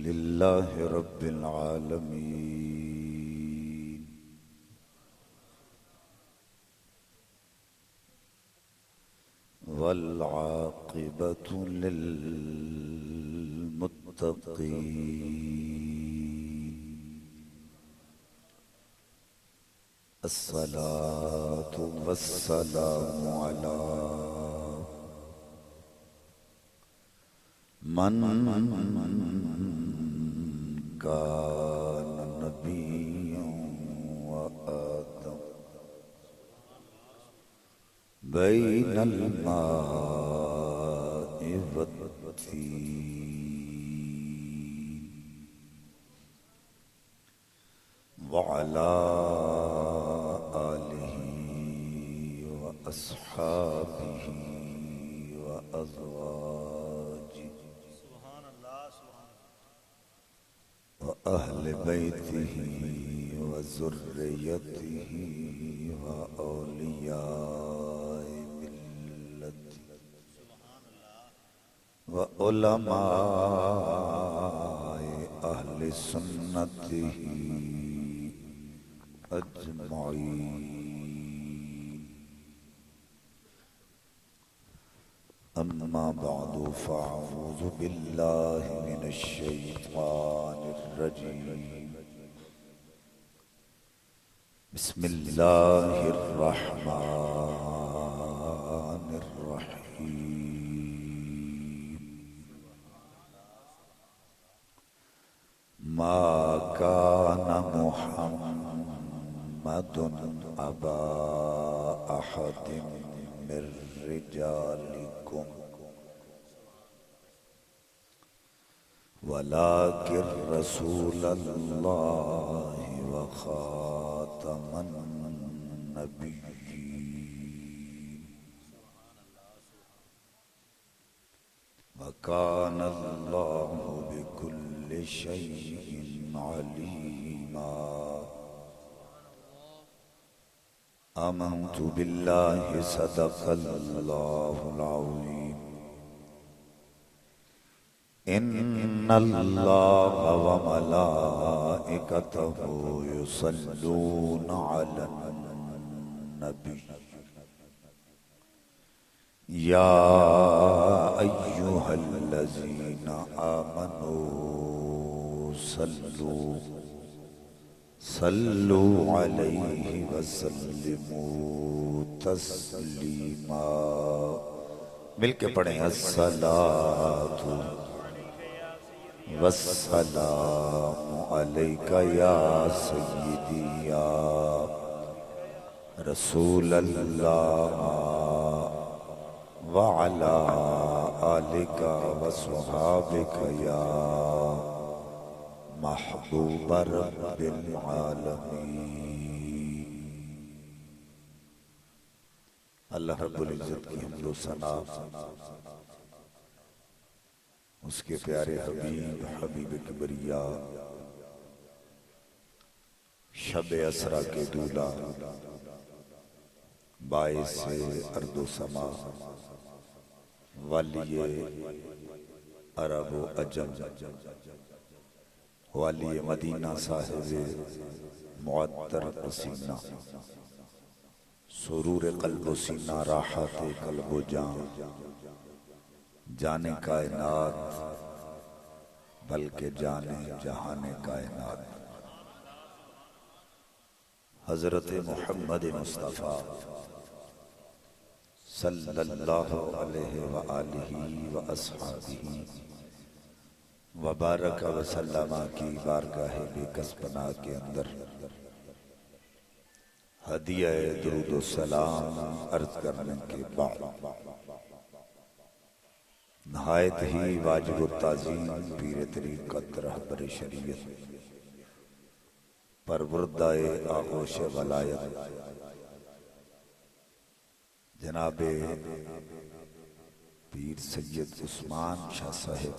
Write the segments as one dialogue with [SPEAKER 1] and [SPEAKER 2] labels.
[SPEAKER 1] لله رب العالمين والعاقبة للمتقين الصلاة والسلام على من كان نبيا وآدم بين الماء والطين وعلى آله وأصحابه وأزواجه وأهل بيته وذريته وأولياء ملته وعلماء أهل سنته أجمعين. أما بعد فأعوذ بالله من الشيطان الرجيم. بسم الله الرحمن الرحيم. ما كان محمد أبا أحد من رجالكم ولكن رسول الله وخاتم النبيين وكان الله بكل شيء عليما. آمنت بالله صدق الله العظيم. إن الله وملائكته يصلون على النبي يا أيها الذين آمنوا صلوا عليه وسلموا تسلیما. مل کے پڑھیں الصلاۃ والسلام علیک یا سیدی یا رسول اللہ وعلی آلک وصحابک یا محبوب رب العالمین. اللہ رب العزت کی حمد و ثنا اس کے پیارے حبیب کبریا شب اسرا کے دولہ باعث ارض و سما والی عرب و عجم والی مدینہ صاحب معطر سینہ سرور قلب و سینہ راحت قلب و جان جانے کائنات بلکہ جانے جہان کائنات حضرت محمد مصطفیٰ صلی اللہ علیہ وآلہ وآصحابہ وبارک وسلم کی بارگاہ بے پناہ کے اندر ہدیہ درود و سلام عرض کرنے کے بعد نہایت ہی واجب التعظیم پیر طریقت رہبر شریعت پروردہ آغوش ولایت جناب پیر سید عثمان شاہ صاحب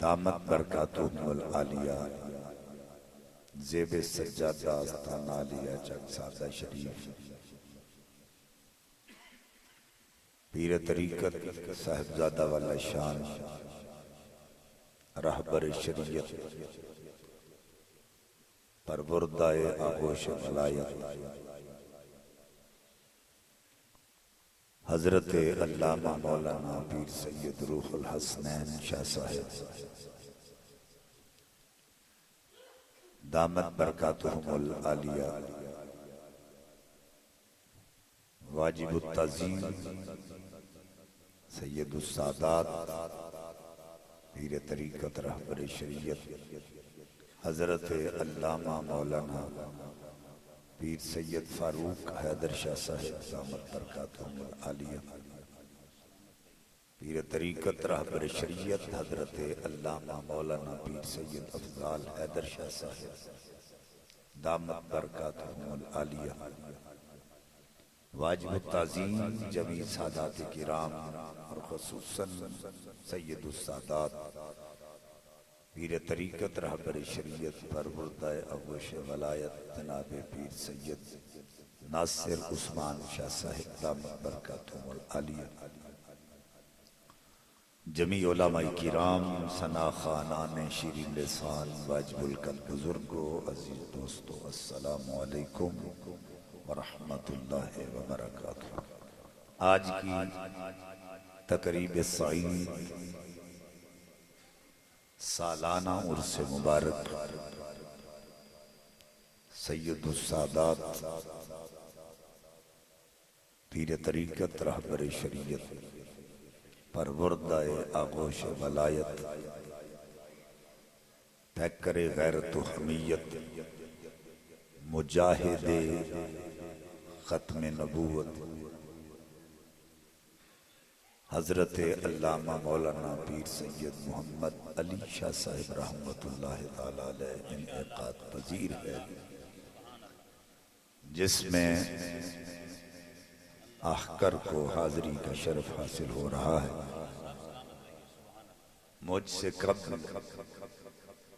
[SPEAKER 1] دامت برکاتہم العالیہ زیب سجادہ آستان عالیہ چک سادہ شریف پیر طریقت صاحبزادہ والا شان رہبر شریعت پروردائے آغوش ولایت حضرت علامہ مولانا پیر سید روح الحسنین شاہ صاحب دامت برکاتہم العالیہ واجب التعظیم سید السادات پیر طریقت رہبر شریعت حضرت علامہ مولانا پیر سید فاروق حیدر شاہ صاحب دامت برکاتہم العالیہ پیر طریقت رہبر شریعت حضرت علامہ مولانا پیر سید افضال حیدر شاہ صاحب دامت برکاتہم العالیہ واجب التعظیم جمیع سادات کرام اور خصوصاً سید السادات پیر طریقت رہبر شریعت پروردائے آغوش ولایت جناب پیر سید ناصر عثمان شاہ صاحب دامت برکاتہم العالیہ جمیع علماء کرام ثنا خانان شیرین لسان واجب القلب بزرگو عزیز دوستو السلام علیکم ورحمت اللہ وبرکاتہ۔ آج کی تقریب سعید سالانہ عرس مبارک سید السادات پیر طریقت رہبر شریعت پروردائے آغوش ولایت پیکر غیرت و حمیت مجاہد ختم نبوت حضرت علامہ مولانا پیر سید محمد علی شاہ صاحب رحمت اللہ تعالی علیہ انعقاد پذیر ہے، جس میں آخر کو حاضری کا شرف حاصل ہو رہا ہے۔ مجھ سے قبل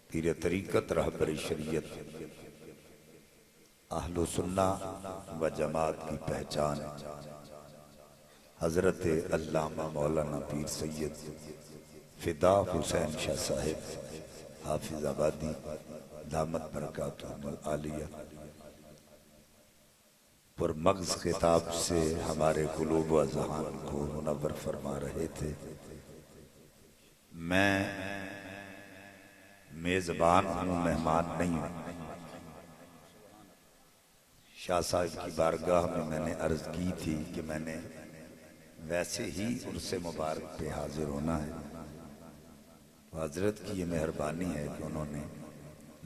[SPEAKER 1] پیر طریقت رہبر شریعت اہل سنہ و جماعت کی پہچان حضرت علامہ مولانا پیر سید فدا حسین شاہ صاحب حافظ آبادی دامت برکاتہم العالیہ پر مغز خطاب سے ہمارے قلوب و اذہان کو منور فرما رہے تھے۔ میں میزبان ہوں، مہمان نہیں ہوں۔ شاہ صاحب کی بارگاہ میں نے عرض کی تھی کہ میں نے ویسے ہی عرس مبارک پہ حاضر ہونا ہے۔ حضرت کی یہ مہربانی ہے کہ انہوں نے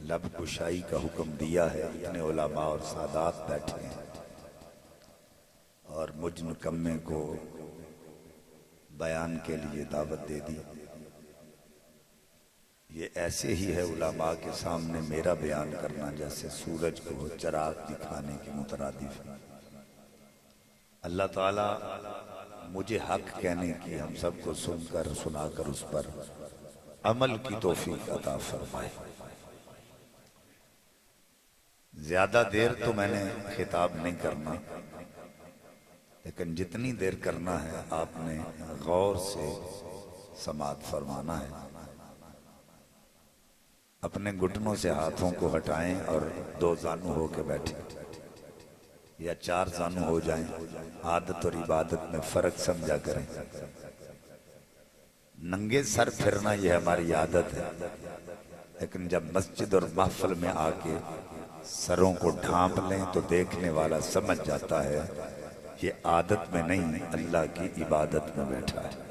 [SPEAKER 1] لب کشائی کا حکم دیا ہے، اتنے علماء اور سادات بیٹھے ہیں اور مجھ نکمے کو بیان کے لیے دعوت دے دی۔ یہ ایسے ہی ہے علماء کے سامنے میرا بیان کرنا جیسے سورج کو چراغ دکھانے کے مترادف ہے۔ اللہ تعالیٰ مجھے حق کہنے کی، ہم سب کو سن کر سنا کر اس پر عمل کی توفیق عطا فرمائے۔ زیادہ دیر تو میں نے خطاب نہیں کرنا، لیکن جتنی دیر کرنا ہے آپ نے غور سے سماعت فرمانا ہے۔ اپنے گھٹنوں سے ہاتھوں کو ہٹائیں اور دو زانو ہو کے بیٹھیں یا چار زانو ہو جائیں۔ عادت اور عبادت میں فرق سمجھا کریں۔ ننگے سر پھرنا یہ ہماری عادت ہے، لیکن جب مسجد اور محفل میں آ کے سروں کو ڈھانپ لیں تو دیکھنے والا سمجھ جاتا ہے یہ عادت میں نہیں، اللہ کی عبادت میں بیٹھا ہے۔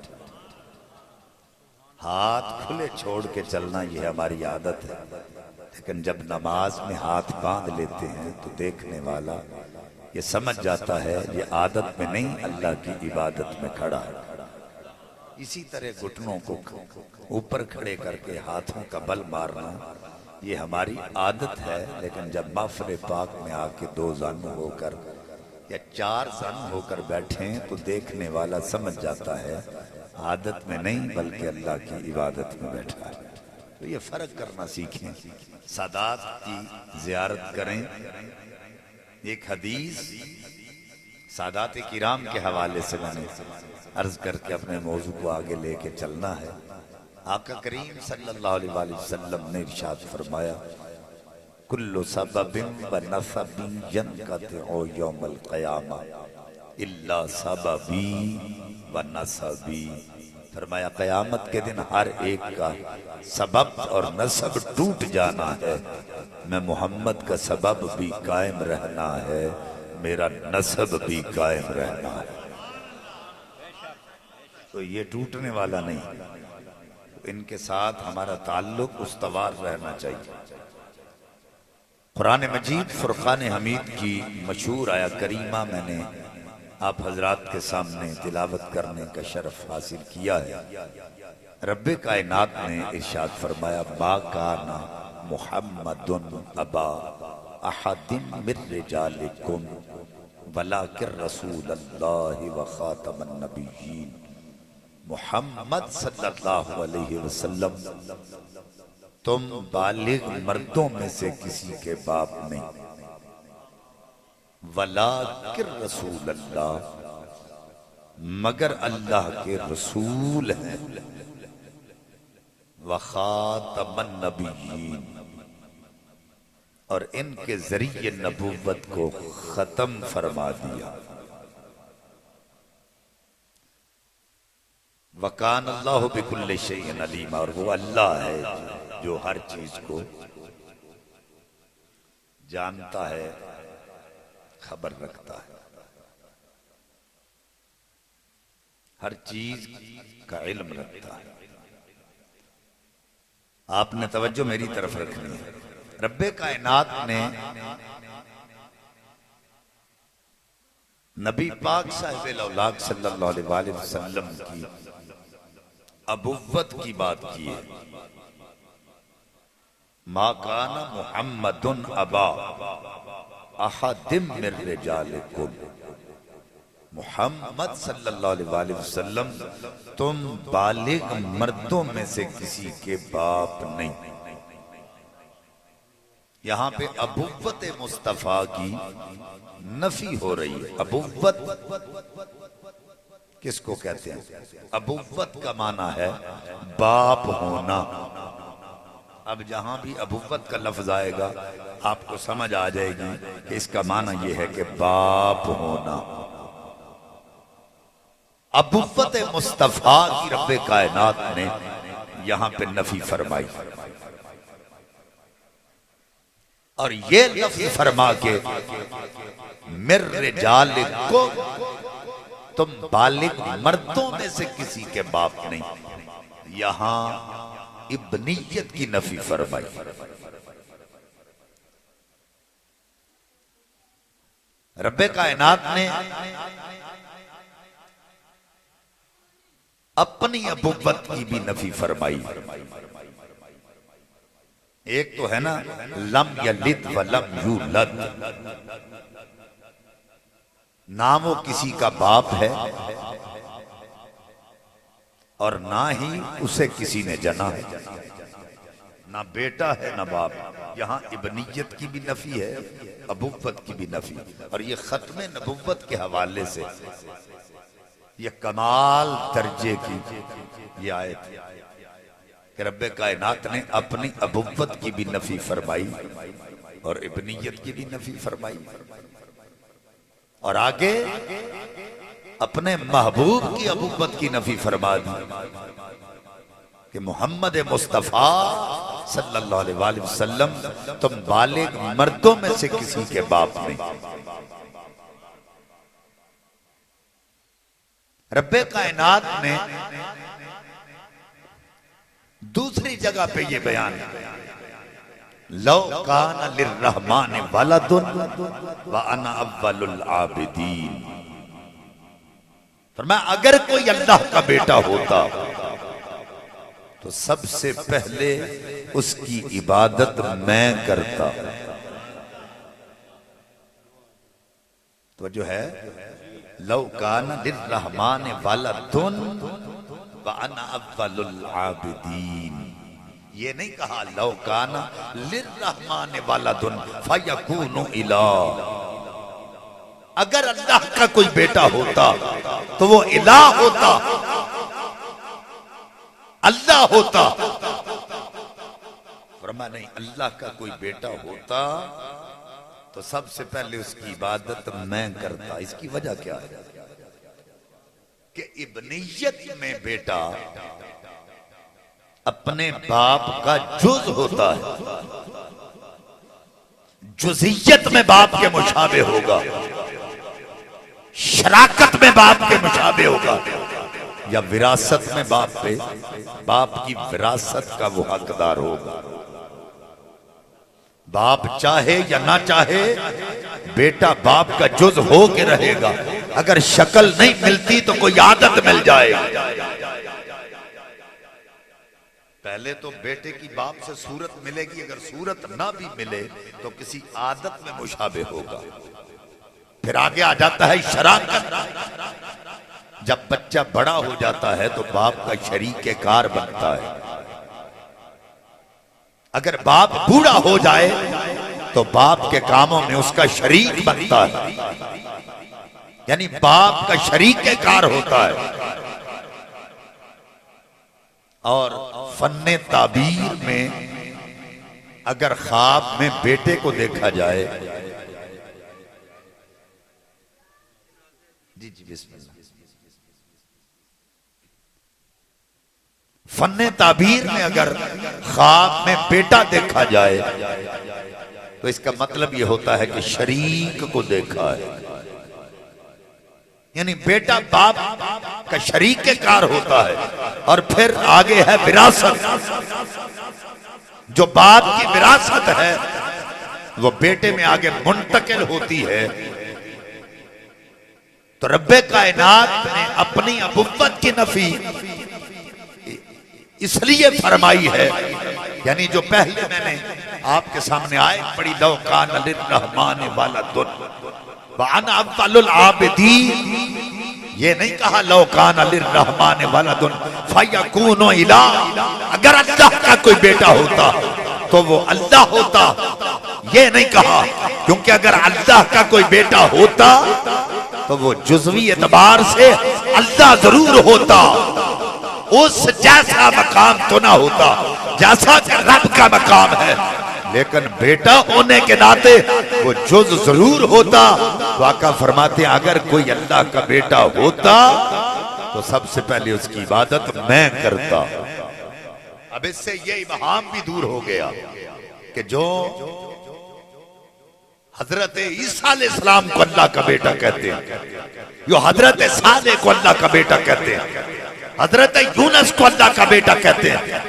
[SPEAKER 1] ہاتھ کھلے چھوڑ کے چلنا یہ ہماری عادت ہے، لیکن جب نماز میں ہاتھ باندھ لیتے ہیں تو دیکھنے والا یہ سمجھ جاتا ہے یہ عادت میں نہیں، اللہ کی عبادت میں کھڑا ہے۔ اسی طرح گھٹنوں کو اوپر کھڑے کر کے ہاتھوں کا بل مارنا یہ ہماری عادت ہے، لیکن جب محفل پاک میں آ کے دو زانو ہو کر یا چار زانو ہو کر بیٹھیں تو دیکھنے والا سمجھ جاتا ہے عادت میں نہیں بلکہ اللہ کی عبادت میں بیٹھا ہے۔ تو یہ فرق کرنا سیکھیں، سادات کی زیارت کریں۔ ایک حدیث سادات کرام کے حوالے سے میں نے عرض کر کے اپنے موضوع کو آگے لے کے چلنا ہے۔ آقا کریم صلی اللہ علیہ وآلہ وسلم نے ارشاد فرمایا کل سبب و نسب ینقطع یوم القیامہ الا سببی و نسبی، فرمایا قیامت کے دن ہر ایک کا سبب اور نسب ٹوٹ جانا ہے، میں محمد کا سبب بھی قائم رہنا ہے، میرا نسب بھی قائم رہنا ہے۔ تو یہ ٹوٹنے والا نہیں، ان کے ساتھ ہمارا تعلق استوار رہنا چاہیے۔ قرآن مجید فرقان حمید کی مشہور آیت کریمہ میں نے آپ حضرات کے سامنے تلاوت کرنے کا شرف حاصل کیا ہے۔ رب کائنات نے ارشاد فرمایا ما کان محمد ابا احد من رجالکم ولکن رسول اللہ وخاتم النبیین، محمد صلی اللہ علیہ وسلم تم بالغ مردوں میں سے کسی کے باپ نہیں، ولیکن رسول اللہ مگر اللہ کے رسول ہیں، وخاتم النبیین اور ان کے ذریعے نبوت کو ختم فرما دیا۔ وَكَانَ اللَّهُ بِكُلِّ شَيْءٍ عَلِيمًا، اور وہ اللہ ہے جو ہر چیز کو جانتا ہے، خبر رکھتا ہے، ہر چیز کا علم رکھتا ہے۔ آپ نے توجہ میری طرف رکھنی ہے۔ رب کائنات نے نبی پاک صاحب الاولاق صلی اللہ علیہ وآلہ وسلم کی ابوت کی بات کی ہے۔ ما کان محمد ابا احد من رجالکم، محمد صلی اللہ علیہ وآلہ وسلم تم بالغ مردوں میں سے کسی کے باپ نہیں۔ یہاں پہ ابوت مصطفیٰ کی نفی ہو رہی ہے۔ ابوت کس کو کہتے ہیں؟ ابوت کا معنی ہے باپ ہونا۔ اب جہاں بھی ابوت کا لفظ آئے گا آپ کو سمجھ آ جائے گی کہ اس کا معنی یہ ہے کہ باپ ہونا۔ ابوت مصطفیٰ کی رب کائنات نے یہاں پہ نفی فرمائی، اور یہ نفی فرما کے مر رجالکم تم بالغ مردوں میں سے کسی کے باپ نہیں، یہاں ابنیت کی نفی فرمائی۔ رب کائنات نے اپنی ابوت کی بھی نفی فرمائی۔ ایک تو ہے نا لم یلد ولم یولد، نہ وہ کسی کا باپ ہے اور نہ ہی اسے کسی نے جنا ہے، نہ بیٹا ہے نہ باپ۔ یہاں ابنیت کی بھی نفی ہے، ابوت کی بھی نفی، اور یہ ختم نبوت کے حوالے سے یہ کمال درجے کی یہ آیت کہ رب کائنات نے اپنی ابوت کی بھی نفی فرمائی اور ابنیت کی بھی نفی فرمائی، اور آگے اپنے محبوب کی ابوت کی نفی فرما دی کہ محمد مصطفیٰ صلی اللہ علیہ وآلہ وسلم تم بالغ مردوں میں سے کسی کے باپ نہیں۔ رب کائنات نے دوسری جگہ پہ یہ بیان لو کان للرحمن ولد وانا اول العابدین، فرمایا اگر کوئی اللہ کا بیٹا ہوتا تو سب سے پہلے اس کی عبادت میں کرتا۔ تو جو ہے لو کان للرحمن ولد وانا اول العابدین، یہ نہیں کہا لو کان للرحمن ولد فیکون الہ، اگر اللہ کا کوئی بیٹا ہوتا تو وہ الہ ہوتا۔ اللہ ہوتا، فرمایا نہیں، اللہ کا کوئی بیٹا ہوتا تو سب سے پہلے اس کی عبادت میں کرتا۔ اس کی وجہ کیا ہے کہ ابنیت میں بیٹا اپنے باپ کا جز ہوتا ہے، جزیت میں باپ کے مشابہ ہوگا، شراکت میں باپ کے مشابہ ہوگا، یا وراثت میں باپ کی وراثت کا وہ حقدار ہوگا۔ باپ چاہے یا نہ چاہے بیٹا باپ کا جز ہو کے رہے گا۔ اگر شکل نہیں ملتی تو کوئی عادت مل جائے، پہلے تو بیٹے کی باپ سے صورت ملے گی، اگر صورت نہ بھی ملے تو کسی عادت میں مشابہ ہوگا۔ پھر آگے آ جاتا ہے شراکت۔ جب بچہ بڑا ہو جاتا ہے تو باپ کا شریک کار بنتا ہے۔ اگر باپ بوڑھا ہو جائے تو باپ کے کاموں میں اس کا شریک بنتا ہے، یعنی باپ کا شریک کار ہوتا ہے۔ اور فن تعبیر میں اگر خواب میں بیٹے کو دیکھا جائے، جی بسم اللہ، فن تعبیر میں اگر خواب میں بیٹا دیکھا جائے تو اس کا مطلب یہ ہوتا ہے کہ شریک کو دیکھا ہے، یعنی بیٹا باپ کا شریک کار ہوتا ہے۔ اور پھر آگے ہے وراثت، جو باپ کی وراثت ہے وہ بیٹے میں آگے منتقل ہوتی ہے۔ تو رب کائنات نے اپنی ابوت کی نفی اس لیے فرمائی ہے، یعنی جو پہلے میں نے آپ کے سامنے آئے پڑھی، لو کان للرحمن ولد وانا اول العابدین، یہ نہیں کہا لو کان للرحمن ولد فیکون الہ، اگر اللہ کا کوئی بیٹا ہوتا تو وہ اللہ ہوتا، یہ نہیں کہا، کیونکہ اگر اللہ کا کوئی بیٹا ہوتا تو وہ جزوی اعتبار سے اللہ ضرور ہوتا، اس جیسا مقام تو نہ ہوتا جیسا کہ رب کا مقام ہے، لیکن بیٹا ہونے کے ناطے وہ جز ضرور ہوتا۔ تو آقا فرماتے ہیں اگر کوئی اللہ کا بیٹا ہوتا تو سب سے پہلے اس کی عبادت میں کرتا۔ اب اس سے یہ ابہام بھی دور ہو گیا کہ جو حضرت عیسیٰ علیہ السلام کو اللہ کا بیٹا کہتے ہیں، جو حضرت صالح کو اللہ کا بیٹا کہتے ہیں، حضرت یونس کو اللہ کا بیٹا کہتے ہیں،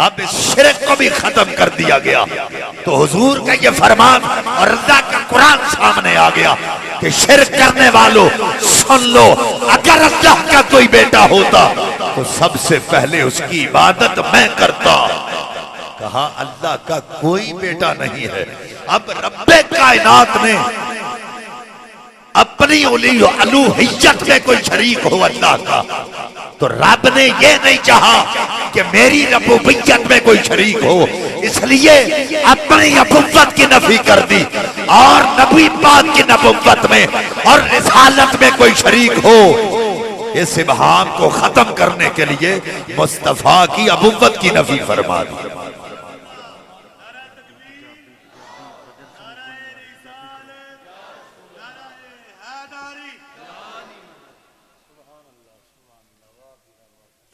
[SPEAKER 1] اب اس شرک کو بھی ختم کر دیا گیا۔ تو حضور کا یہ فرمان اور اللہ کا قرآن سامنے آ گیا کہ شرک کرنے والوں سن لو، اگر اللہ کا کوئی بیٹا ہوتا تو سب سے پہلے اس کی عبادت میں کرتا۔ کہا اللہ کا کوئی بیٹا نہیں ہے۔ اب رب کائنات نے اپنی الوہیت میں کوئی شریک ہو اللہ کا، تو رب نے یہ نہیں چاہا کہ میری ربوبیت میں کوئی شریک ہو، اس لیے اپنی ابوت کی نفی کر دی، اور نبی پاک کی نبوت میں اور رسالت میں کوئی شریک ہو، اس ابہام کو ختم کرنے کے لیے مصطفیٰ کی ابوت کی نفی فرما دی۔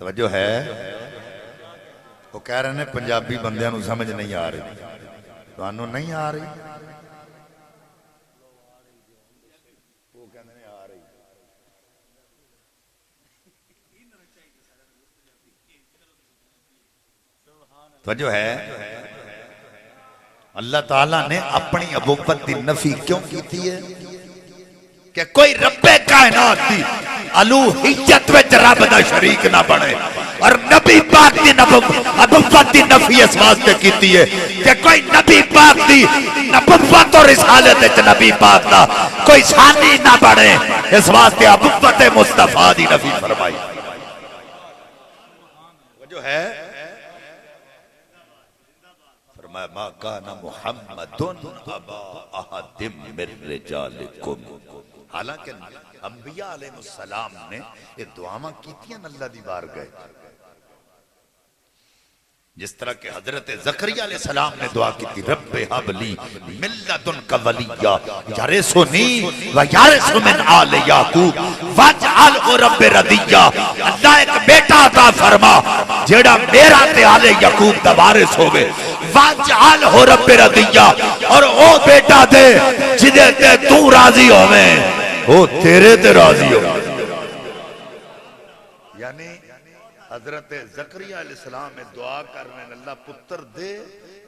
[SPEAKER 1] توجہ ہے؟ وہ کہہ رہے ہیں پنجابی بندیاں نو سمجھ نہیں آ رہی، تو انہوں نہیں آ رہی، وہ کہنے نہیں آ رہی۔ توجہ ہے؟ اللہ تعالیٰ نے اپنی ابوت دی نفی کیوں کی تھی ہے کہ کوئی رب کائنات دی الوہیت وچ رب دا شریک نہ بنے، اور نبی پاک دی ابوت دی نفی اس واسطے کیتی ہے کہ کوئی نبی پاک دی نبوت اور رسالت وچ نبی پاک دا کوئی ثانی نہ بنے، اس واسطے ابوت مصطفیٰ دی نفی فرمائی۔ وہ جو ہے فرمایا ما کان محمد ابا احد من رجالکم، حالانکہ انبیاء علیہ السلام نے یہ دعاواں کیتیاں اللہ دی بار گئے، جس طرح کہ حضرت زکریا علیہ السلام نے دعا کی تھی رب حب لی من لدنک ولیہ یرثنی و یرث من آل یعقوب واجعلہ رب رضیہ، اللہ ایک بیٹا عطا فرما جیڑا میرا تے آل یعقوب دا وارث ہوگے، واجعلہ رب رضیہ، اور او بیٹا دے جدے تے تو راضی ہوئے او تیرے تے راضی ہو۔ یعنی حضرت زکریا علیہ السلام میں دعا کرنے اللہ پتر دے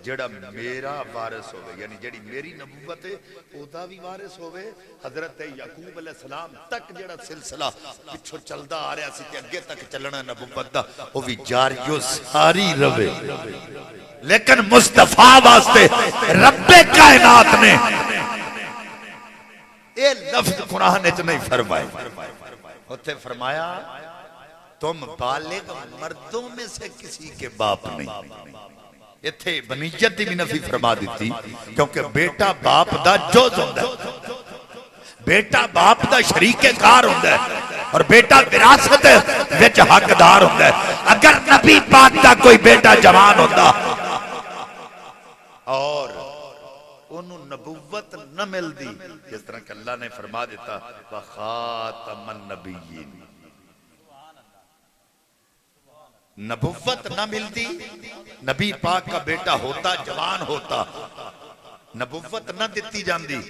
[SPEAKER 1] جڑا میرا وارث ہوئے، یعنی جڑی میری نبوت ہے او دا بھی وارث ہوئے، حضرت یعقوب علیہ السلام تک جڑا سلسلہ پچھو چلدا آ رہا سی کہ اگے تک چلنا نبوت دا وہ بھی جاریو ساری روے، لیکن مصطفیٰ واسطے رب کائنات نے اے لفظ قرآن اچ نہیں فرمائے، ہوتے فرمایا تم بالغ مردوں میں سے کسی کے باپ نہیں، یہ تھے بنیت بھی نفی فرما دیتی، کیونکہ بیٹا باپ دا جوز ہوندہ ہے، بیٹا باپ دا شریک کار ہوندہ ہے، اور بیٹا وراثت وچ حقدار ہوندہ ہے۔ اگر نبی پاک دا کوئی بیٹا جوان ہوندہ اور انہوں نبوت نہ مل دی، جس طرح کہ اللہ نے فرما دیتا وَخَاتَمَ النَّبِيِّينَ، نبوت نہ ملتی، نبی پاک کا بیٹا ہوتا جوان ہوتا، نبوت نہ دیتی جاندی،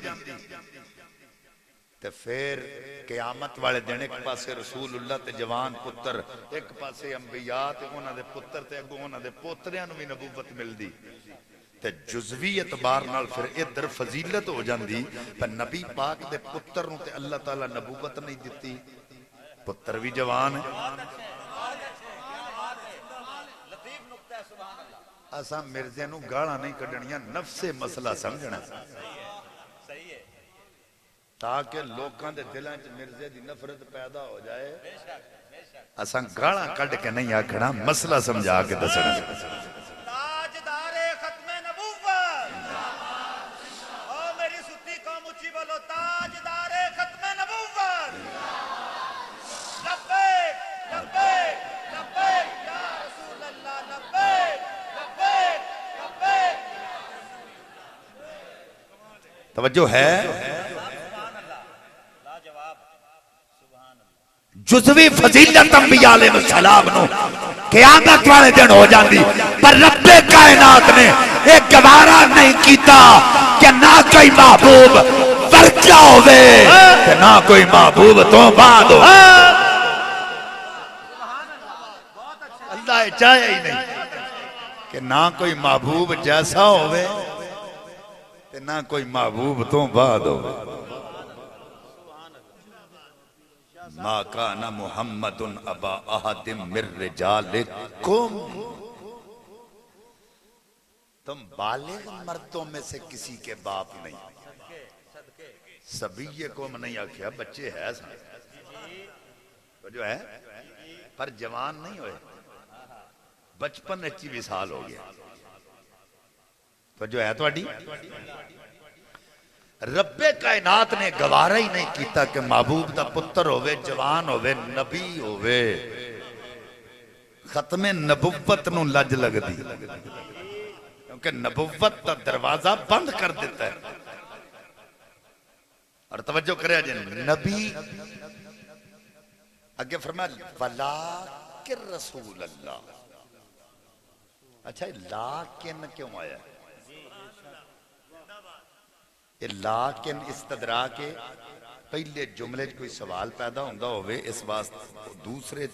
[SPEAKER 1] تو پھر قیامت والے دن ایک پاسے رسول اللہ تے جوان پتر، ایک پاسے انبیاء تے انہاں دے پتر تے اگوں انہاں دے پوتریاں نو بھی نبوت مل دی، تے جزوی اعتبار نال پھر ادھر فضیلت ہو جاندی، پر نبی پاک دے پتر نو تے اللہ تعالیٰ نبوت نہیں دیتی، پتر بھی جوان ہے۔ اساں مرزے نو گاڑا نہیں کڈنیاں، نفس مسئلہ سمجھنا تاکہ لوکاں دے دلاں وچ مرزے دی نفرت پیدا ہو جائے، اساں گاڑا کڈ کے نہیں آکھنا، مسئلہ سمجھا کے دسنا۔
[SPEAKER 2] تاجدار ختم نبوت، او میری ستی قوم اچھی بولو تاجدار ختم نبوت، لبیک لبیک لبیک یا رسول اللہ، لبیک لبیک لبیک۔
[SPEAKER 1] توجہ ہے، جزوی فضیلت انبیاء علیہ السلام نو قیامت والے دن ہو جاندی، پر رب کائنات نے ایک گوارا نہیں کیتا کہ نہ کوئی محبوب ورچہ ہوئے کہ نہ کوئی محبوب تو بعد ہو۔ اللہ چاہے ہی نہیں کہ نہ کوئی محبوب جیسا ہوئے کہ نہ کوئی محبوب تو بعد ہو۔ ما کان محمد ابا احد من رجالکم، تم بالغ مردوں میں سے کسی کے باپ نہیں، سبیہ کو نہیں آکھیا، بچے ہے جو ہے پر جوان نہیں ہوئے، بچپن اچھی وصال ہو گیا، تو جو ہے تو اڈی رب کائنات نے گوارا ہی نہیں کیتا کہ محبوب دا پتر ہوئے، جوان ہوئے، نبی ہوئے، ختم نبوت نو لج لگ دی، کیونکہ نبوت دا دروازہ بند کر دیتا ہے۔ اور توجہ کرے جن نبی آگے فرمایا وَلَٰكِن رسول اللہ، اچھا لیکن کیوں آیا ہے؟ لیکن استدرا کے پہلے جملے کوئی سوال پیدا ہوندہ ہوئے، اس واسطے دوسرے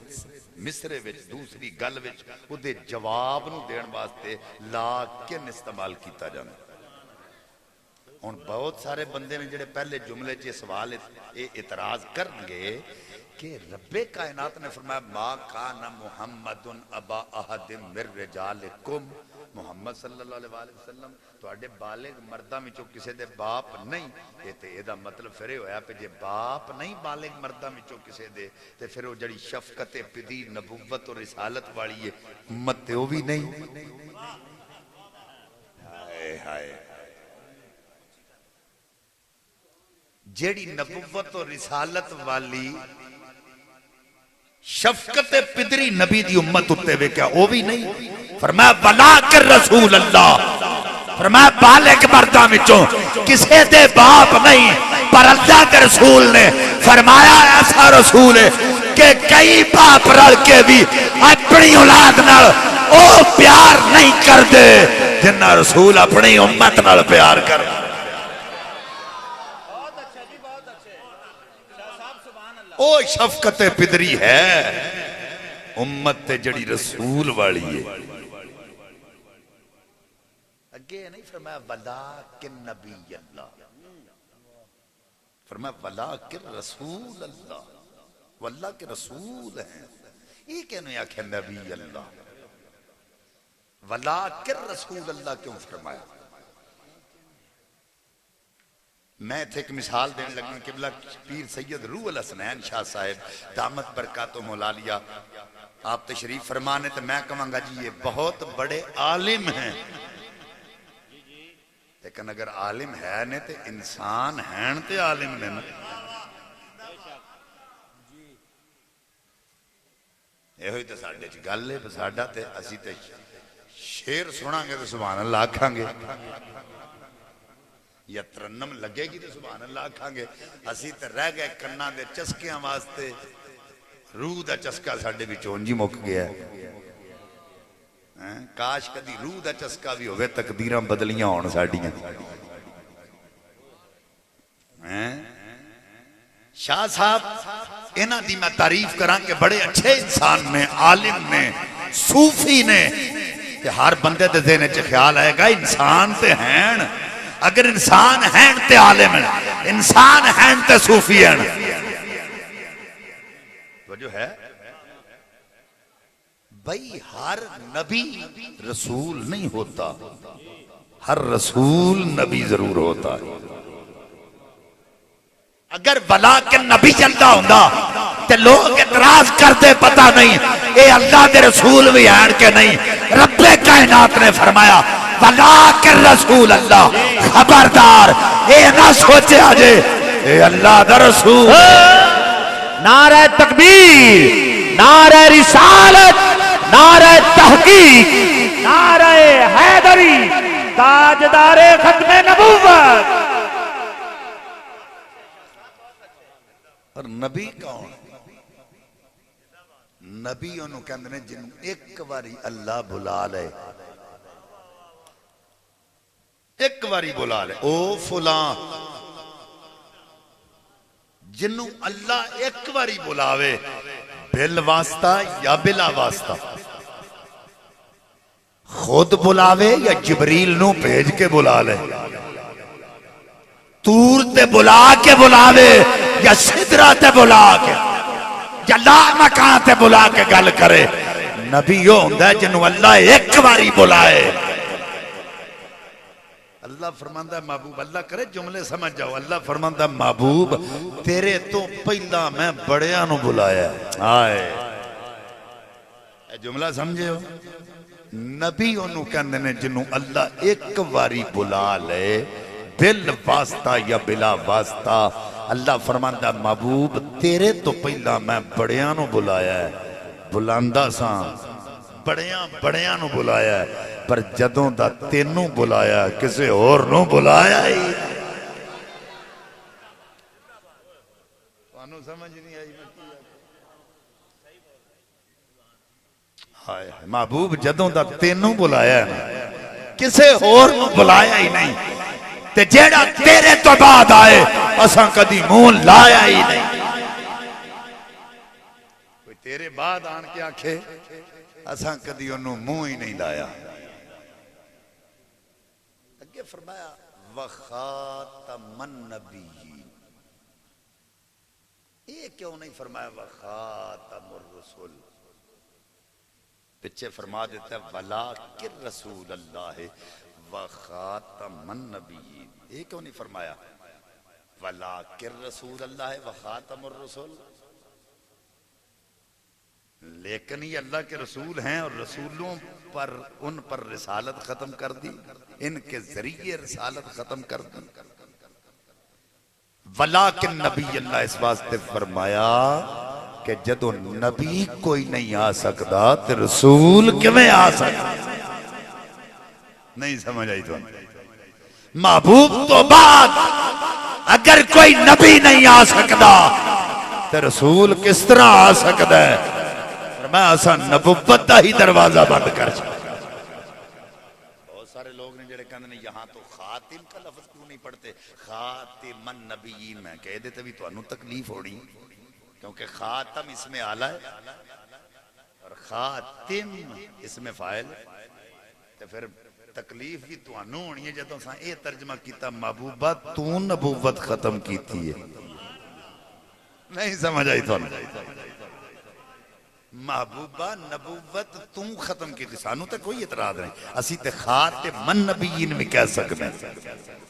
[SPEAKER 1] مصرے وچ دوسری گل وچ وہ دے جواب نو دین واسطے لیکن استعمال کیتا جانا۔ ان بہت سارے بندے نے جڑے پہلے جملے چے سوال اعتراض کرنگے کہ رب کائنات نے فرمایا ما کان محمد ابا احد من رجالکم، محمد صلی اللہ علیہ وسلم تو اڈے بالغ مردہ میں چو کسے دے باپ نہیں، یہ تے ایدہ مطلب پھرے ہویا پہ جے باپ نہیں بالغ مردہ میں چو کسے دے تے پھر وہ جڑی شفقت پدی نبوت اور رسالت والی ہے امت تے وہ بھی نہیں۔ ہائے ہائے، جڑی نبوت اور رسالت والی شفقت پدری نبی دی امت اتے وے کیا وہ بھی نہیں؟ فرمایا ولیکن رسول اللہ، فرمایا بالغ مرداں وچوں کسے دے باپ نہیں، پر اللہ کے رسول نے فرمایا ایسا رسول ہے کہ کئی باپ رل کے بھی اپنی اولاد نال او پیار نہیں کر دے جنہ رسول اپنی امت نال پیار کر۔
[SPEAKER 2] بہت اچھا جی، بہت اچھے شاہ صاحب، سبحان اللہ۔
[SPEAKER 1] او شفقت پدری ہے امت تے جڑی رسول والی ہے۔ اگے نہیں فرمایا ولیکن نبی اللہ، فرمایا ولیکن رسول اللہ، واللہ کے رسول ہیں، یہ کہنے آکھے نبی اللہ، ولیکن رسول اللہ کیوں فرمایا؟ میں تھے ایک مثال دینے لگا قبلہ پیر سید روح الحسنین شاہ صاحب دامت برکاتہم العالیہ آپ تشریف فرمانے تو میں کہوں گا جی یہ بہت بڑے عالم ہیں، لیکن اگر عالم ہے نے تے انسان ہیں تے عالم نے نا، یہ ہوئی تو ساڑھے چی گل ہے، ساڑھا تے اسی تے شیر سنا گے تو سبحان اللہ کھاں گے، یا ترنم لگے گی تو سبحان اللہ کھاں گے، اسی تے رہ گئے کنہ دے چسکیاں واسطے، روح دا چسکا ساڑھے بھی چونجی مک گیا ہے، کاش کدی روح دا چسکا بھی ہوئے تقدیراں بدلیاں ہون ساڑھیاں۔ شاہ صاحب انہاں دی میں تعریف کران کہ بڑے اچھے انسان نے، عالم نے، صوفی نے، کہ ہر بندے دے ذہن چ خیال آئے گا انسان تے ہیں، اگر انسان ہیں تے عالم ہیں، انسان ہیں تے صوفی ہیں، وجہ ہے بھئی ہر نبی رسول نہیں ہوتا، ہر رسول نبی ضرور ہوتا ہے۔ اگر ولیکن نبی چلتا ہوندہ تے لوگ اعتراض کرتے پتہ نہیں اے اللہ دے رسول بھی ہیں کہ نہیں، رب کائنات نے فرمایا ولیکن رسول اللہ، خبردار اے نہ سوچے آجے اے اللہ دے رسول۔
[SPEAKER 3] نعرہ تکبیر، نعرہ رسالت، نعرہ تحقیق، نعرہ حیدری، تاجدار ختم نبوت۔
[SPEAKER 1] اور نبی کون؟ نبی انہوں کہندے نے جنہوں ایک واری اللہ بلا لے، ایک واری بلا لے، او فلاں، جنہوں اللہ ایک واری بلاوے بل واسطہ یا بلا واسطہ، خود بلاوے یا جبریل نو بھیج کے بلا لے، تور تے بلا کے بلاوے یا سدرہ تے بلا کے یا لا مکان تے بلا کے گل کرے، نبی یہ ہوندہ ہے جنہوں اللہ ایک باری بلائے۔ اللہ فرماندہ ہے محبوب، اللہ کرے جملے سمجھ جاؤ، اللہ فرماندہ ہے محبوب تیرے تو پہلا میں بڑیانو بلایا، آئے جملہ سمجھے ہو؟ نبی انہوں کہندے نے جنہوں اللہ ایک باری بلا لے بل واسطہ یا بلا واسطہ، اللہ فرماندہ محبوب تیرے تو پہلا میں بڑیاں نو بلایا ہے، بلاندہ ساں بڑیاں نو بلایا ہے، پر جدوں دا تینوں بلایا کسے اور نو بلایا ہی۔ توانوں سمجھ نہیں آئی محبوب جدوں دا تینوں بلایا ہے کسے اور نو بلایا ہی نہیں، تے جیڑا تیرے تو بعد آئے اساں کدی مون لایا ہی نہیں۔ کوئی تیرے بعد آن کے آنکھے اساں کدی انہوں مون ہی نہیں لایا۔ اگے فرمایا وَخَاتَمَ النَّبِيِّينَ، یہ کیوں نہیں فرمایا وَخَاتَمُ الرُّسُلِ؟ پچھے فرما دیتا ہے وَلَٰكِن رَسُولَ اللَّهِ وَخَاتَمَ النَّبِيِّينَ، یہ کیوں نہیں فرمایا وَلَٰكِن رَسُولَ اللَّهِ وَخَاتَمُ الرُّسُلِ؟ لیکن یہ اللہ کے رسول ہیں اور رسولوں پر ان پر رسالت ختم کر دی، ان کے ذریعے رسالت ختم کر دی۔ ولیکن نبی اللہ اس واسطے فرمایا کہ جدو نبی کوئی نہیں آ سکتا تو رسول کیویں آ سکتا؟ نہیں سمجھ آئی تو محبوب تو بعد اگر کوئی نبی نہیں آ سکتا تو رسول کس طرح آ سکتا ہے؟ میں ایسا نبوت دا ہی دروازہ بند کر سکتا. بہت سارے لوگ نے جڑے کہندے نے یہاں تو خاتم کا لفظ کیوں نہیں پڑھتے؟ خاتم النبیین میں کہہ دیتے بھی تو انہوں تکلیف ہونی کیونکہ خاتم اس میں آلہ ہے اور خاتم اس میں فاعل تو پھر تکلیف بھی تو انہوں ہونی ہے. جدوں ساں اے ترجمہ کیتا محبوبہ تو نبوت ختم کیتی ہے. نہیں سمجھ آئی تو محبوبہ نبوت تو ختم کیتی. سانو تے کوئی اعتراض نہیں, اسی تے خاتم النبیین میں کہہ سکتے ہیں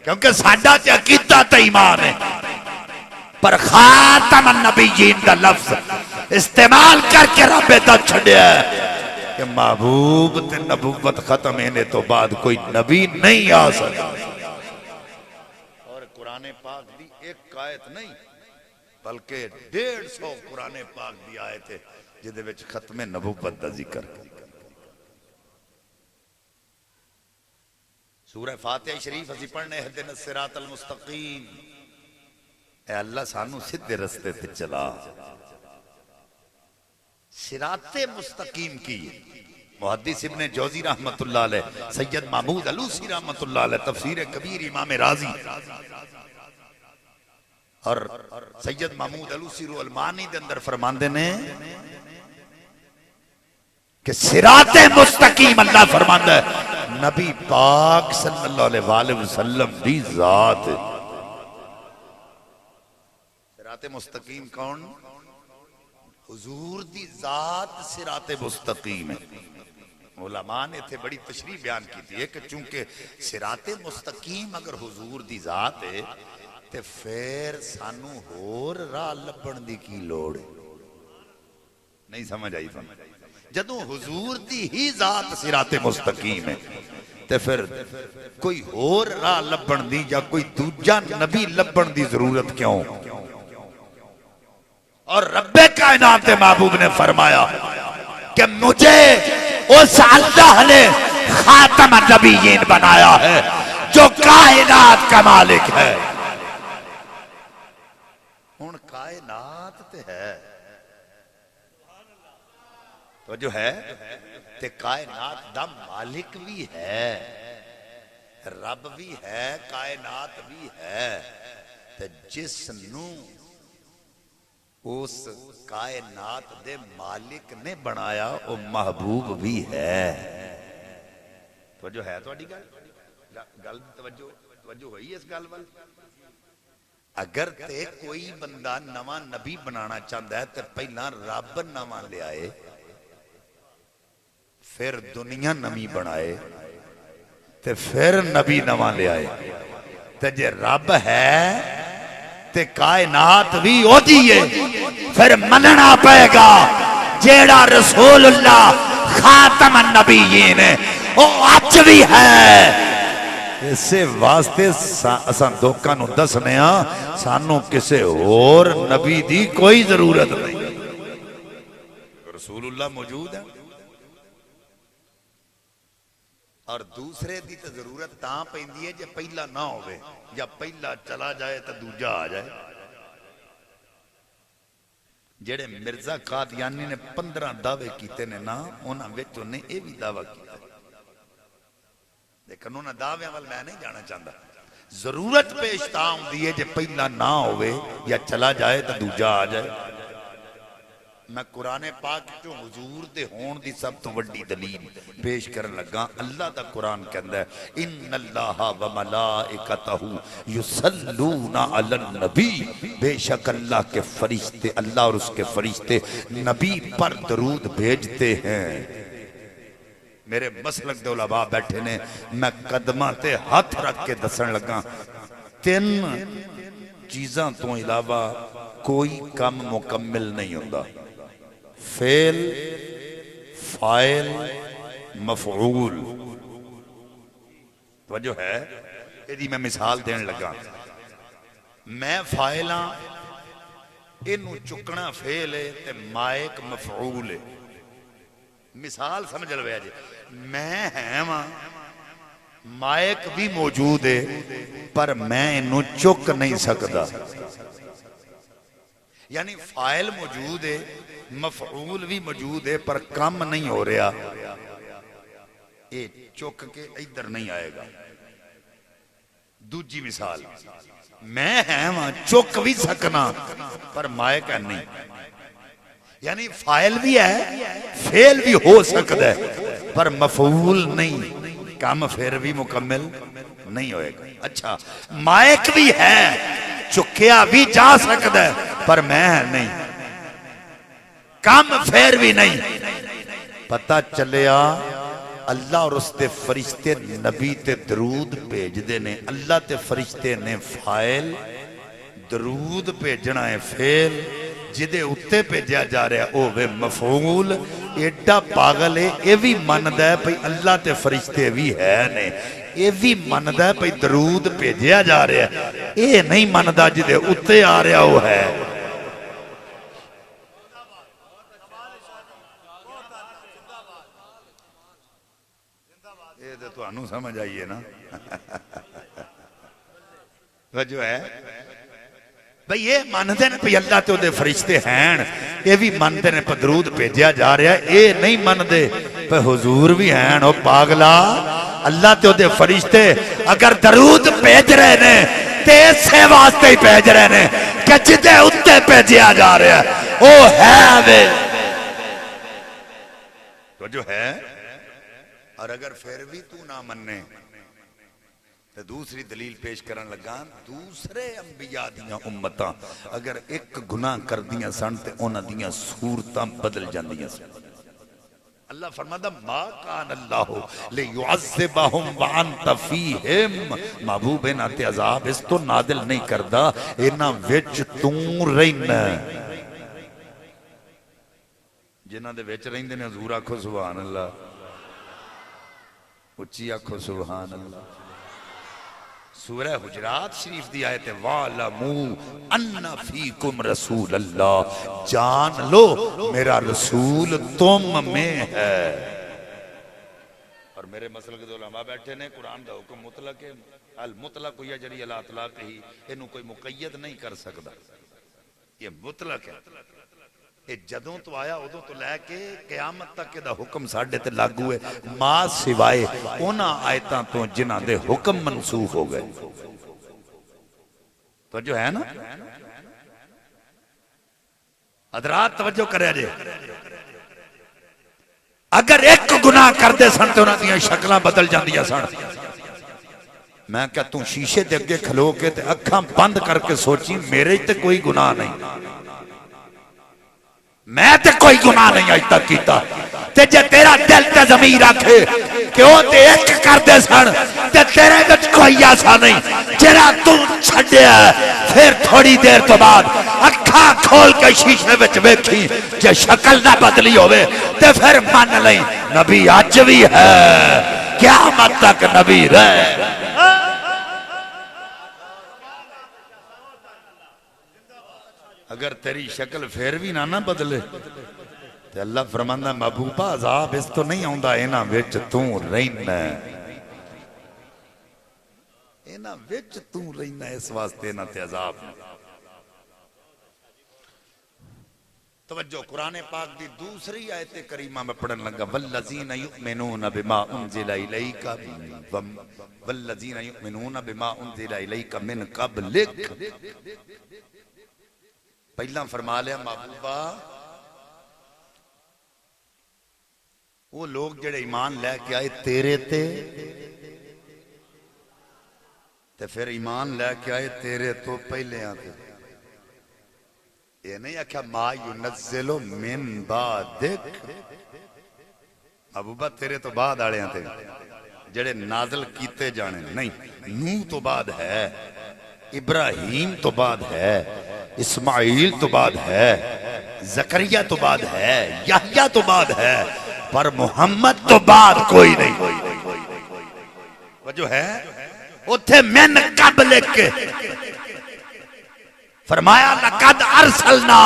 [SPEAKER 1] کیونکہ ساڈا تے عقیدہ تے ایمان ہے. پر خاتم النبیین کا لفظ استعمال کر کے رب دا چھڑیا ہے کہ محبوب تے نبوت ختم ہونے تو بعد کوئی نبی نہیں آ سکتا. اور قرآن پاک دی ایک آیت نہیں بلکہ 150 قرآن پاک دی آیت ہے جدے وچ ختم نبوت دا ذکر. سورہ فاتحہ شریف اسی پڑھنے اہدنا الصراط المستقیم, اے اللہ سانو سیدھے رستے تے چلا. صراط مستقیم کی محدث ابن جوزی رحمت اللہ علیہ, سید محمود علوسی رحمت اللہ علیہ, تفسیر کبیر امام رازی اور سید محمود علوسی روح المعانی دے اندر فرماندے نے کہ صراط مستقیم اللہ فرماندہ ہے نبی پاک صلی اللہ علیہ وآلہ وسلم دی ذات. صراط مستقیم کون؟ حضور دی ذات صراط مستقیم ہے. علماء نے تھے بڑی تشریح بیان کی تھی کہ چونکہ صراط مستقیم اگر حضور دی ذات ہے تے پھر سانو ہور راہ لبن دی کی لوڑ ہے. نہیں سمجھ آئی تھا جدوں حضور دی ہی ذات صراط مستقیم ہے تے پھر کوئی ہور راہ لبن دی یا کوئی دوجا نبی لبن دی ضرورت کیوں؟ اور رب کائنات محبوب نے فرمایا کہ مجھے اس اللہ نے خاتم النبیین بنایا ہے جو کائنات کا مالک ہے. ہن کائنات تے ہے تو جو ہے تے کائنات دا مالک بھی ہے, رب بھی ہے, کائنات بھی ہے. تے جس نو اس کائنات دے مالک نے بنایا وہ محبوب بھی ہے. توجہ ہے تو اڈی گل توجہ ہوئی اس گل وال. اگر تے کوئی بندہ نواں نبی بنانا چاہتا ہے تے پہلا رب نواں لے آئے پھر دنیا نمی بنائے تے پھر نبی نواں لے آئے. تے جے رب ہے تے کائنات بھی ہو دیئے پھر مننا پائے گا جیڑا رسول اللہ خاتم النبیین ہے وہ آج بھی ہے. اسے واسطے اساں دھوکاں نو دسنے ہاں سانو کسے اور نبی دی کوئی ضرورت نہیں, رسول اللہ موجود ہے. اور دوسرے دی تو ضرورت تاں پیندی ہے جے پہلا نہ ہوئے یا پہلا چلا جائے تو دوجا آ جائے. جڑے مرزا قادیانی نے 15 دعوے کیتے نے نا انہاں وچ نے اے بھی دعویٰ کیتا لیکن انہاں دعویاں وال میں نہیں جانا چاہتا. ضرورت پیش تاں ہوندی ہے جے پہلا نہ ہوئے یا چلا جائے تو دوجا آ جائے. میں قرآن پاک جو حضور دے ہون دی سب تو وڈی دلیل پیش کرن لگا. اللہ دا قرآن کہندا ہے ان اللہ و ملائکتہ یصلون علی النبی, بے شک اللہ کے فرشتے, اللہ اور اس کے فرشتے نبی پر درود بھیجتے ہیں. میرے مسلک دے علماء بیٹھے نے, میں قدمہ تے ہاتھ رکھ کے دسن لگا 3 چیزاں تو علاوہ کوئی کم مکمل نہیں ہوندہ. فعل, فاعل, مفعول. توجہ ہے یہ میں مثال دین لگا. میں فاعلاں انہوں چکنا فعل ہے تے مائک مفعول ہے. مثال سمجھ لو جی, میں ہے ماں مائک بھی موجود ہے پر میں انہوں چک نہیں سکتا. یعنی فائل موجود ہے مفعول بھی موجود ہے پر کم نہیں ہو رہا. یہ چک کے ادھر نہیں آئے گا. دوجی مثال میں ہے وہاں چک بھی سکنا پر مائک ہے نہیں. یعنی فائل بھی ہے فعل بھی ہو سکتا ہے پر مفعول نہیں. کام پھر بھی مکمل نہیں ہوئے گا. اچھا مائک بھی ہے چکیا بھی جا سکتا ہے پر میں نہیں. کام پھر بھی نہیں. پتہ چلیا اللہ اور اس تے فرشتے نبی تے درود بھیج دینے. اللہ تے فرشتے نے فائل درود بھیجنا ہے فعل جدے اتے بھیجا جا رہا ہے او وے مفعول. ایڈا پاگل ہے یہ بھی مندہ ہے پہی اللہ تے فرشتے بھی ہے نے. یہ بھی مندہ ہے پہی درود بھیجا جا رہا ہے. یہ نہیں مندہ جدے اتے آ رہا ہو ہے. یہ تو انہوں سمجھ آئیے نا. وجہ ہے بھئی یہ مانتے ہیں پہ اللہ تے دے فرشتے ہیں. یہ بھی مانتے ہیں پہ درود بھیجیا جا رہا ہے. یہ نہیں مانتے پہ حضور بھی ہیں. او پاگلا اللہ تے دے فرشتے اگر درود بھیج رہے ہیں تے سے واسطے ہی بھیج رہے ہیں کہ جدے اتے بھیجیا جا رہا ہے او ہے وے. تو جو ہے اور اگر پھر بھی تو نہ مننے تو دوسری دلیل پیش کرن لگا. دوسرے انبیاء دیاں امتاں اگر ایک گناہ کر دیاں سن تے انہاں دیاں صورتاں بدل جاندیاں سن. اللہ فرماتا ما کان اللہ لیعذبہم وانت فیہم. محبوب انہاں تے عذاب اس تو نادل نہیں کردا انہاں وچ تو رہنا. جنہاں دے وچ رہندے نے حضور آکھو سبحان اللہ. اچھی آکھو سبحان اللہ. سورہ حجرات شریف دی آیت وَعْلَمُوا أَنَّ فِيكُمْ رَسُولَ اللَّهِ. جان لو میرا رسول تم میں ہے. اور میرے مسئلہ کے دو علماء بیٹھے نے قرآن دا حکم مطلق ہے. المطلق یجری علی اطلاق ہی. انہوں کوئی مقید نہیں کر سکتا. یہ مطلق ہے. یہ جدوں تو آیا ادوں تو لے کے قیامت تک دا حکم ساڑھے تے لاگو ہے ما سوائے اونا آیتاں تو جنہ دے حکم منسوخ ہو گئے. تو جو ہے نا حضرات توجہ کرے جے اگر ایک گناہ کر دے سن تو انہاں دیاں شکلاں بدل جاندیاں سن. میں کہا تُوں شیشے دے اگے کھلو کے تے اکھاں بند کر کے سوچی میرے تے کوئی گناہ نہیں. میں تے کوئی گناہ نہیں آج تک کیتا. تے جے تیرا دل تے ضمیر رکھے کہ وہ تے ایک کر دے سن تے تیرے وچ کوئی ایسا نہیں جڑا تو چھڈیا. پھر تھوڑی دیر تو بعد اکھاں کھول کے شیشے وچ ویکھی جے شکل نہ بدلی ہوئے تے پھر من لئی نبی اج بھی ہے قیامت تک نبی رہے. اگر تیری شکل پھر بھی نہ بدلے تو اللہ فرماندہ محبوبہ عذاب اس تو نہیں ہوندہ اینا وچ توں رہنا. اینا وچ توں رہنا اس واسطے اینا تے عذاب. توجہ قرآن پاک دی دوسری آیت کریمہ میں پڑھن لگا والذین یؤمنون بما انزل الیک والذین یؤمنون بما انزل الیک من قبلک. پہلا فرما لیا محبوبہ وہ لوگ جڑے ایمان لے کے آئے تیرے تے پھر ایمان لے کے آئے تیرے تو پہلے آتے. یہ نہیں آکھا ما ینزل من بعدک. محبوبہ تیرے تو بعد آڑے آتے جڑے نازل کیتے جانے نہیں. نوح تو بعد ہے, ابراہیم تو بعد ہے, اسماعیل تو بعد ہے, زکریا تو بعد ہے, یحییٰ تو بعد ہے, پر محمد تو بعد کوئی نہیں. وہ جو ہے اتھے من قبلک فرمایا لقد ارسلنا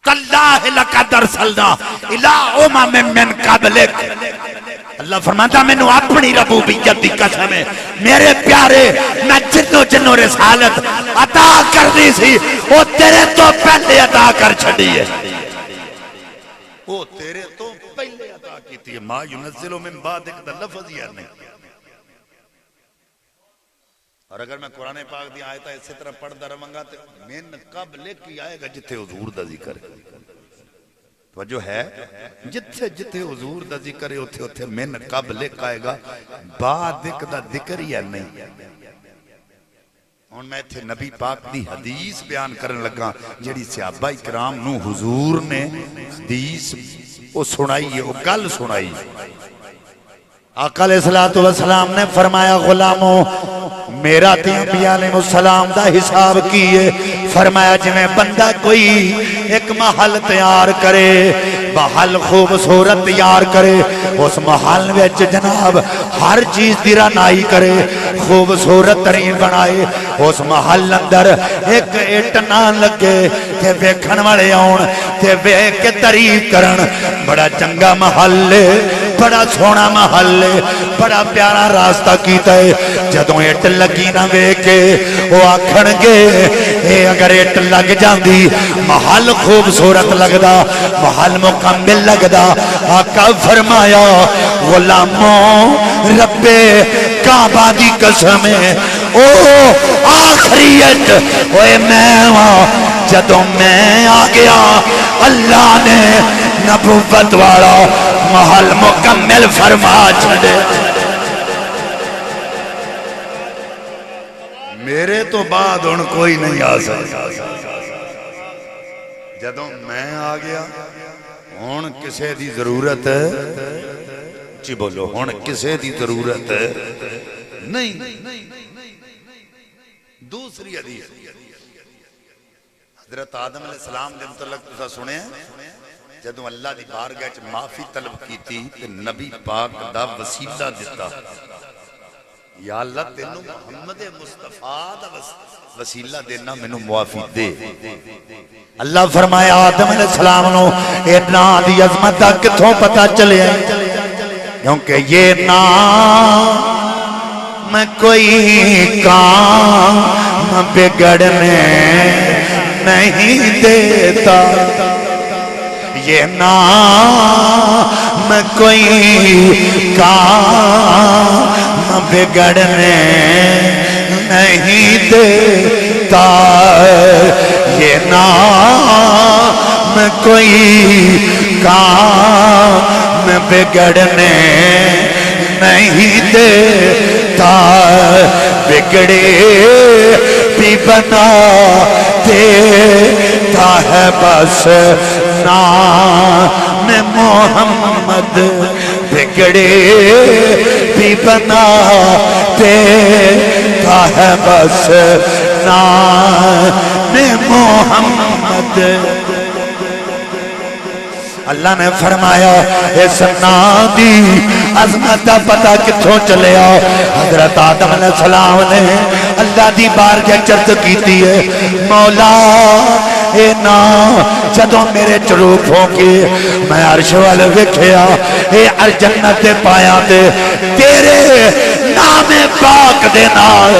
[SPEAKER 1] تاللہ لقد ارسلنا الى امم من قبلک. اللہ فرماتا میں نے اپنی ربوبیت دی قسم ہے میرے پیارے میں جنوں رسالت عطا کرنی سی وہ تیرے تو پہلے عطا کر چھڑی ہے وہ تیرے تو پہلے عطا کی تھی ما ینزل من بعد ایک دا لفظ ہی نہیں. اور اگر میں قرآن پاک دی آیت اسی طرح پڑھدا رہاں تو من قبل کی آئے گا جتھے حضور دا ذکر ہے توجہ ہے جتھے جتھے حضور دا ذکر ہے اتھے اتھے من قبل آئے گا بعد ایک دا ذکر ہی ہے نہیں. اور میں تھے نبی پاک دی حدیث بیان کرن لگا جڑی صحابہ اکرام نو حضور نے حدیث وہ سنائی ہے وہ گل سنائی. آقا علیہ السلام نے فرمایا غلاموں میرا تے انبیاء علیہ السلام دا حساب کیے فرمایا جویں بندہ کوئی ایک محل تیار کرے محل خوبصورت تیار کرے اس محل وچ جناب ہر چیز دی رعنائی کرے خوبصورت ترین بنائے اس محل اندر ایک اٹ نہ لگے تے ویکھن والے آن تے ویکھ کے تعریف کرن بڑا چنگا محل ہے بڑا سونا محل ہے بڑا پیارا راستہ کیتا ہے جدوں اٹ لگی نہ ویکھے وہ آکھن گے اے اگر اٹ لگ جاندی محل خوبصورت لگدا محل مکمل لگدا. آقا فرمایا غلاموں رب کعبہ دی قسم ہے او آخریت اوے میں جدوں میں آ گیا اللہ نے نبوت والا محل مکمل فرما چھڑے. میرے تو بعد ان کوئی نہیں آ سکتا جدوں میں آ گیا ہون کسے دی ضرورت جی بولو ہون کسے دی ضرورت نہیں. دوسری حدیث حضرت آدم علیہ السلام دے متعلق تسا سنے جدوں اللہ دی بارگاہ وچ معافی طلب کیتی تے نبی پاک دا وسیلہ دتا یا اللہ تینوں محمد مصطفیٰ دا وسیلہ دینا میں نو معافی دے. اللہ فرمایا آدم علیہ السلام نو اتنا دی عظمت دا کتھوں پتہ چلے کیونکہ یہ نام میں کوئی کام بگڑنے نہیں دیتا یہ نام کوئی کام بگڑنے نہیں دیتا یہ نام کوئی کام بگڑنے نہیں دیتا بگڑے بھی بنا دیتا ہے بس نام محمد بگڑے بھی بنا دیتا ہے بس نام محمد. اللہ نے فرمایا اس نام دی عظمت دا پتہ کتھوں چلیا حضرت آدم علیہ السلام نے اللہ دی بارگاہ چرت کیتی ہے مولا اے نام جدوں میرے چروک ہو کے میں عرش والے ویکھیا اے جنت تے پایا تے تیرے نام پاک دے نال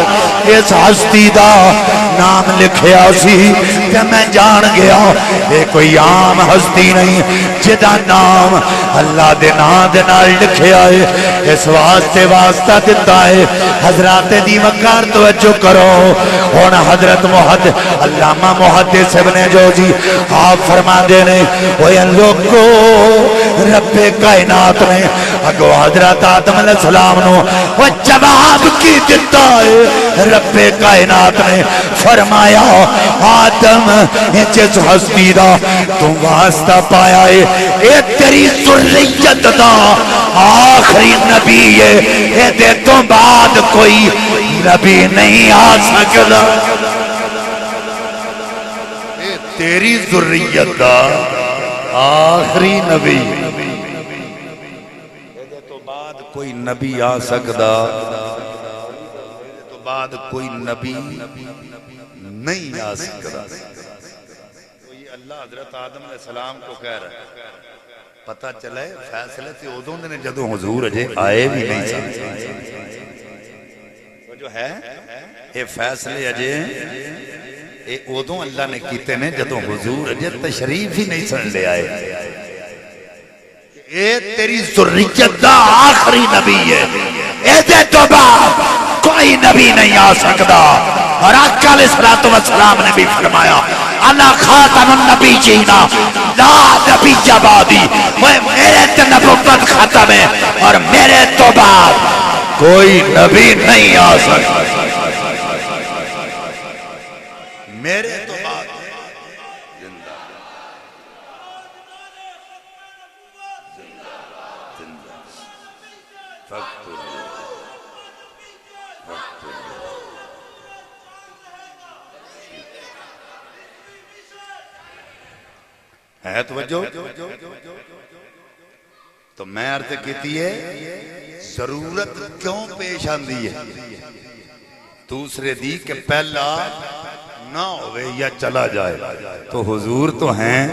[SPEAKER 1] اس ہستی دا نام لکھیا سی کہ میں جان گیا اے کوئی عام ہستی نہیں جدا نام اللہ دے نام دے نال لکھیا ہے اس واسطے واسطہ دیتا ہے. حضرات دی وقار توجہ کرو ہن حضرت علامہ محدث ابن جوزی آپ فرما دے نے اوے لوگو رب کائنات نے اگو حضرت آدم علیہ السلام نو وہ جواب کی دیتا ہے رب کائنات نے فرمایا آدم جس ہستی دا تو واسطہ پایا ہے اے تیری ذریت دا آخری نبی ہے اے دے تو بعد کوئی نبی نہیں آ سکتا اے تیری ذریت دا آخری نبی اے دے تو بعد کوئی نبی آ سکتا تو بعد کوئی نبی نہیں آ سکتا. اللہ حضرت آدم علیہ السلام کو کہہ رہا ہے پتہ چلے فیصلے تھی ادوں نے جدوں حضور اجے آئے بھی نہیں سن تو جو ہے یہ فیصلے اجے اے ادوں اللہ نے کیتے نے جدوں حضور اجے تشریف ہی نہیں سن لے آئے اے تیری ذریت دا آخری نبی ہے اے دے تو بعد کوئی نبی نہیں آ سکتا اور آقا علیہ السلام نے بھی فرمایا انا خاتم النبی جینا لا نبی جبادی میرے تے نبوت ختم ہے اور میرے تو بعد کوئی نبی نہیں آ سکتا میرے تو بعد ہے توجہ تو میں عرض کیتی ہے ضرورت کیوں پیش آندی ہے دوسرے دی کہ پہلا نہ ہوئے یا چلا جائے تو حضور تو ہیں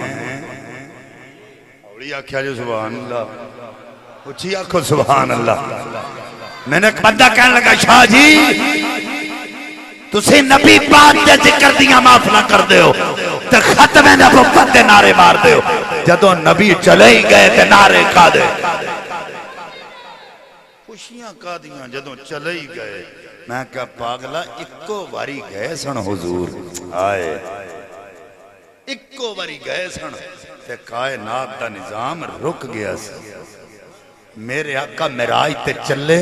[SPEAKER 1] اوڑی آکھیا جو سبحان اللہ اچھی آکھو سبحان اللہ میں نے ایک بندہ کہنے لگا شاہ جی تسی نبی پاک دے ذکر دیاں معاف نہ کر دے ہو تے ختم نبوت دے نعرے مار دے ہو جدوں نبی چلے ہی گئے تے نعرے کھا دے خوشیاں کا دیاں جدوں چلے ہی گئے میں کہا پاگلا اکو واری گئے سن حضور آئے اکو واری گئے سن تے کائنات دا نظام رک گیا سی میرے آقا معراج تے چلے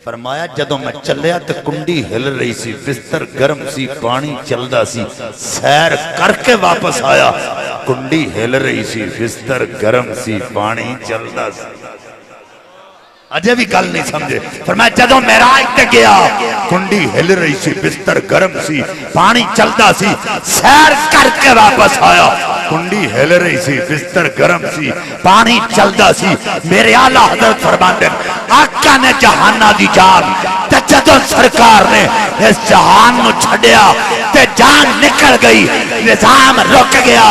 [SPEAKER 1] فرمایا جدوں میں چلیا تے کنڈی ہل رہی سی بستر گرم سی پانی چلدا سی سیر کر کے واپس آیا کنڈی ہل رہی سی بستر گرم سی پانی چلدا سی اجے بھی گل نہیں سمجھے فرمایا جدوں معراج تے گیا کنڈی ہل رہی سی بستر گرم سی پانی چلدا سی سیر کر کے واپس آیا کنڈی ہل رہی سی بستر گرم سی پانی چلدا سی میرے اعلیٰ حضرت فرماندے آقا نے جہانہ دی جان تے جدوں سرکار نے اس جہان نو چھڈیا تے جان نکل گئی نظام رک گیا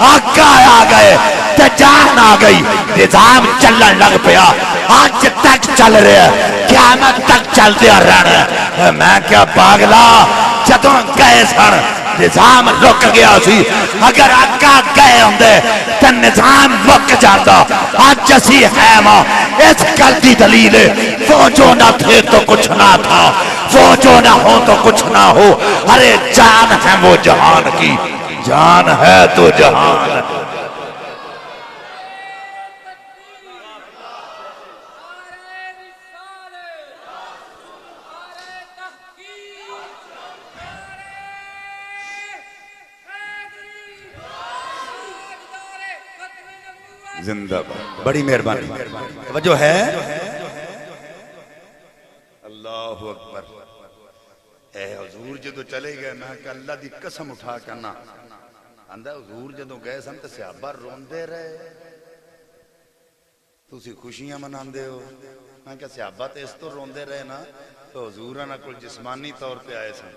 [SPEAKER 1] آقا آ گئے تے جان آ گئی نظام چلن لگ پیا آج تک چل رہا ہے قیامت تک چل دیا رہنا ہے میں کیا پاگلا جدوں گئے سن نظام رک گیا سی اگر آقا گئے ہوندے تے نظام رک جاتا آج اسی ہے ماں اس گل دی دلیل ہے وہ جو نہ تھے تو کچھ نہ تھا وہ جو نہ ہو تو کچھ نہ ہو ارے جان ہے وہ جہان کی جان ہے تو جہان زندہ بڑی مہربانی توجہ ہے اللہ اکبر اے حضور جدو چلے گئے میں کہ اللہ دی قسم اٹھا کرنا اندھا حضور جدو گئے سن تے صحابہ روندے رہے تسی خوشیاں مناندے ہو میں کہ صحابہ تے اس تو روندے رہے نا تو حضوراں نال جسمانی طور پہ آئے سن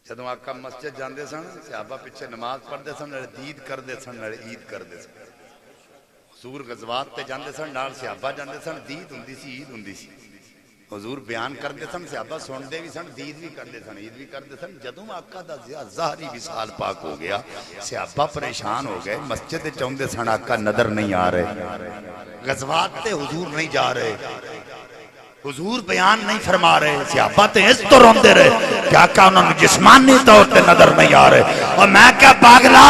[SPEAKER 1] جدوں آقا مسجد جاندے سن صحابہ پیچھے نماز پڑھدے سن نال دید کردے سن نال عید کردے سن حضور غزوات تے جاندے سن نال صحابہ جاندے سن دید ہوندی سی عید ہوندی سی حضور بیان کردے سن صحابہ سندے بھی سن دید بھی کردے سن عید بھی کردے سن جدوں آقا دا ظاہری وصال پاک ہو گیا صحابہ پریشان ہو گئے مسجد چاہندے سن آقا نظر نہیں آ رہے غزوات تے حضور نہیں جا رہے حضور بیان نہیں فرما رہے صحابہ تے اس تو روندے رہے کہ آقا انہوں نے جسمانی طور تے نظر نہیں آ رہے اور میں کیا پاگلا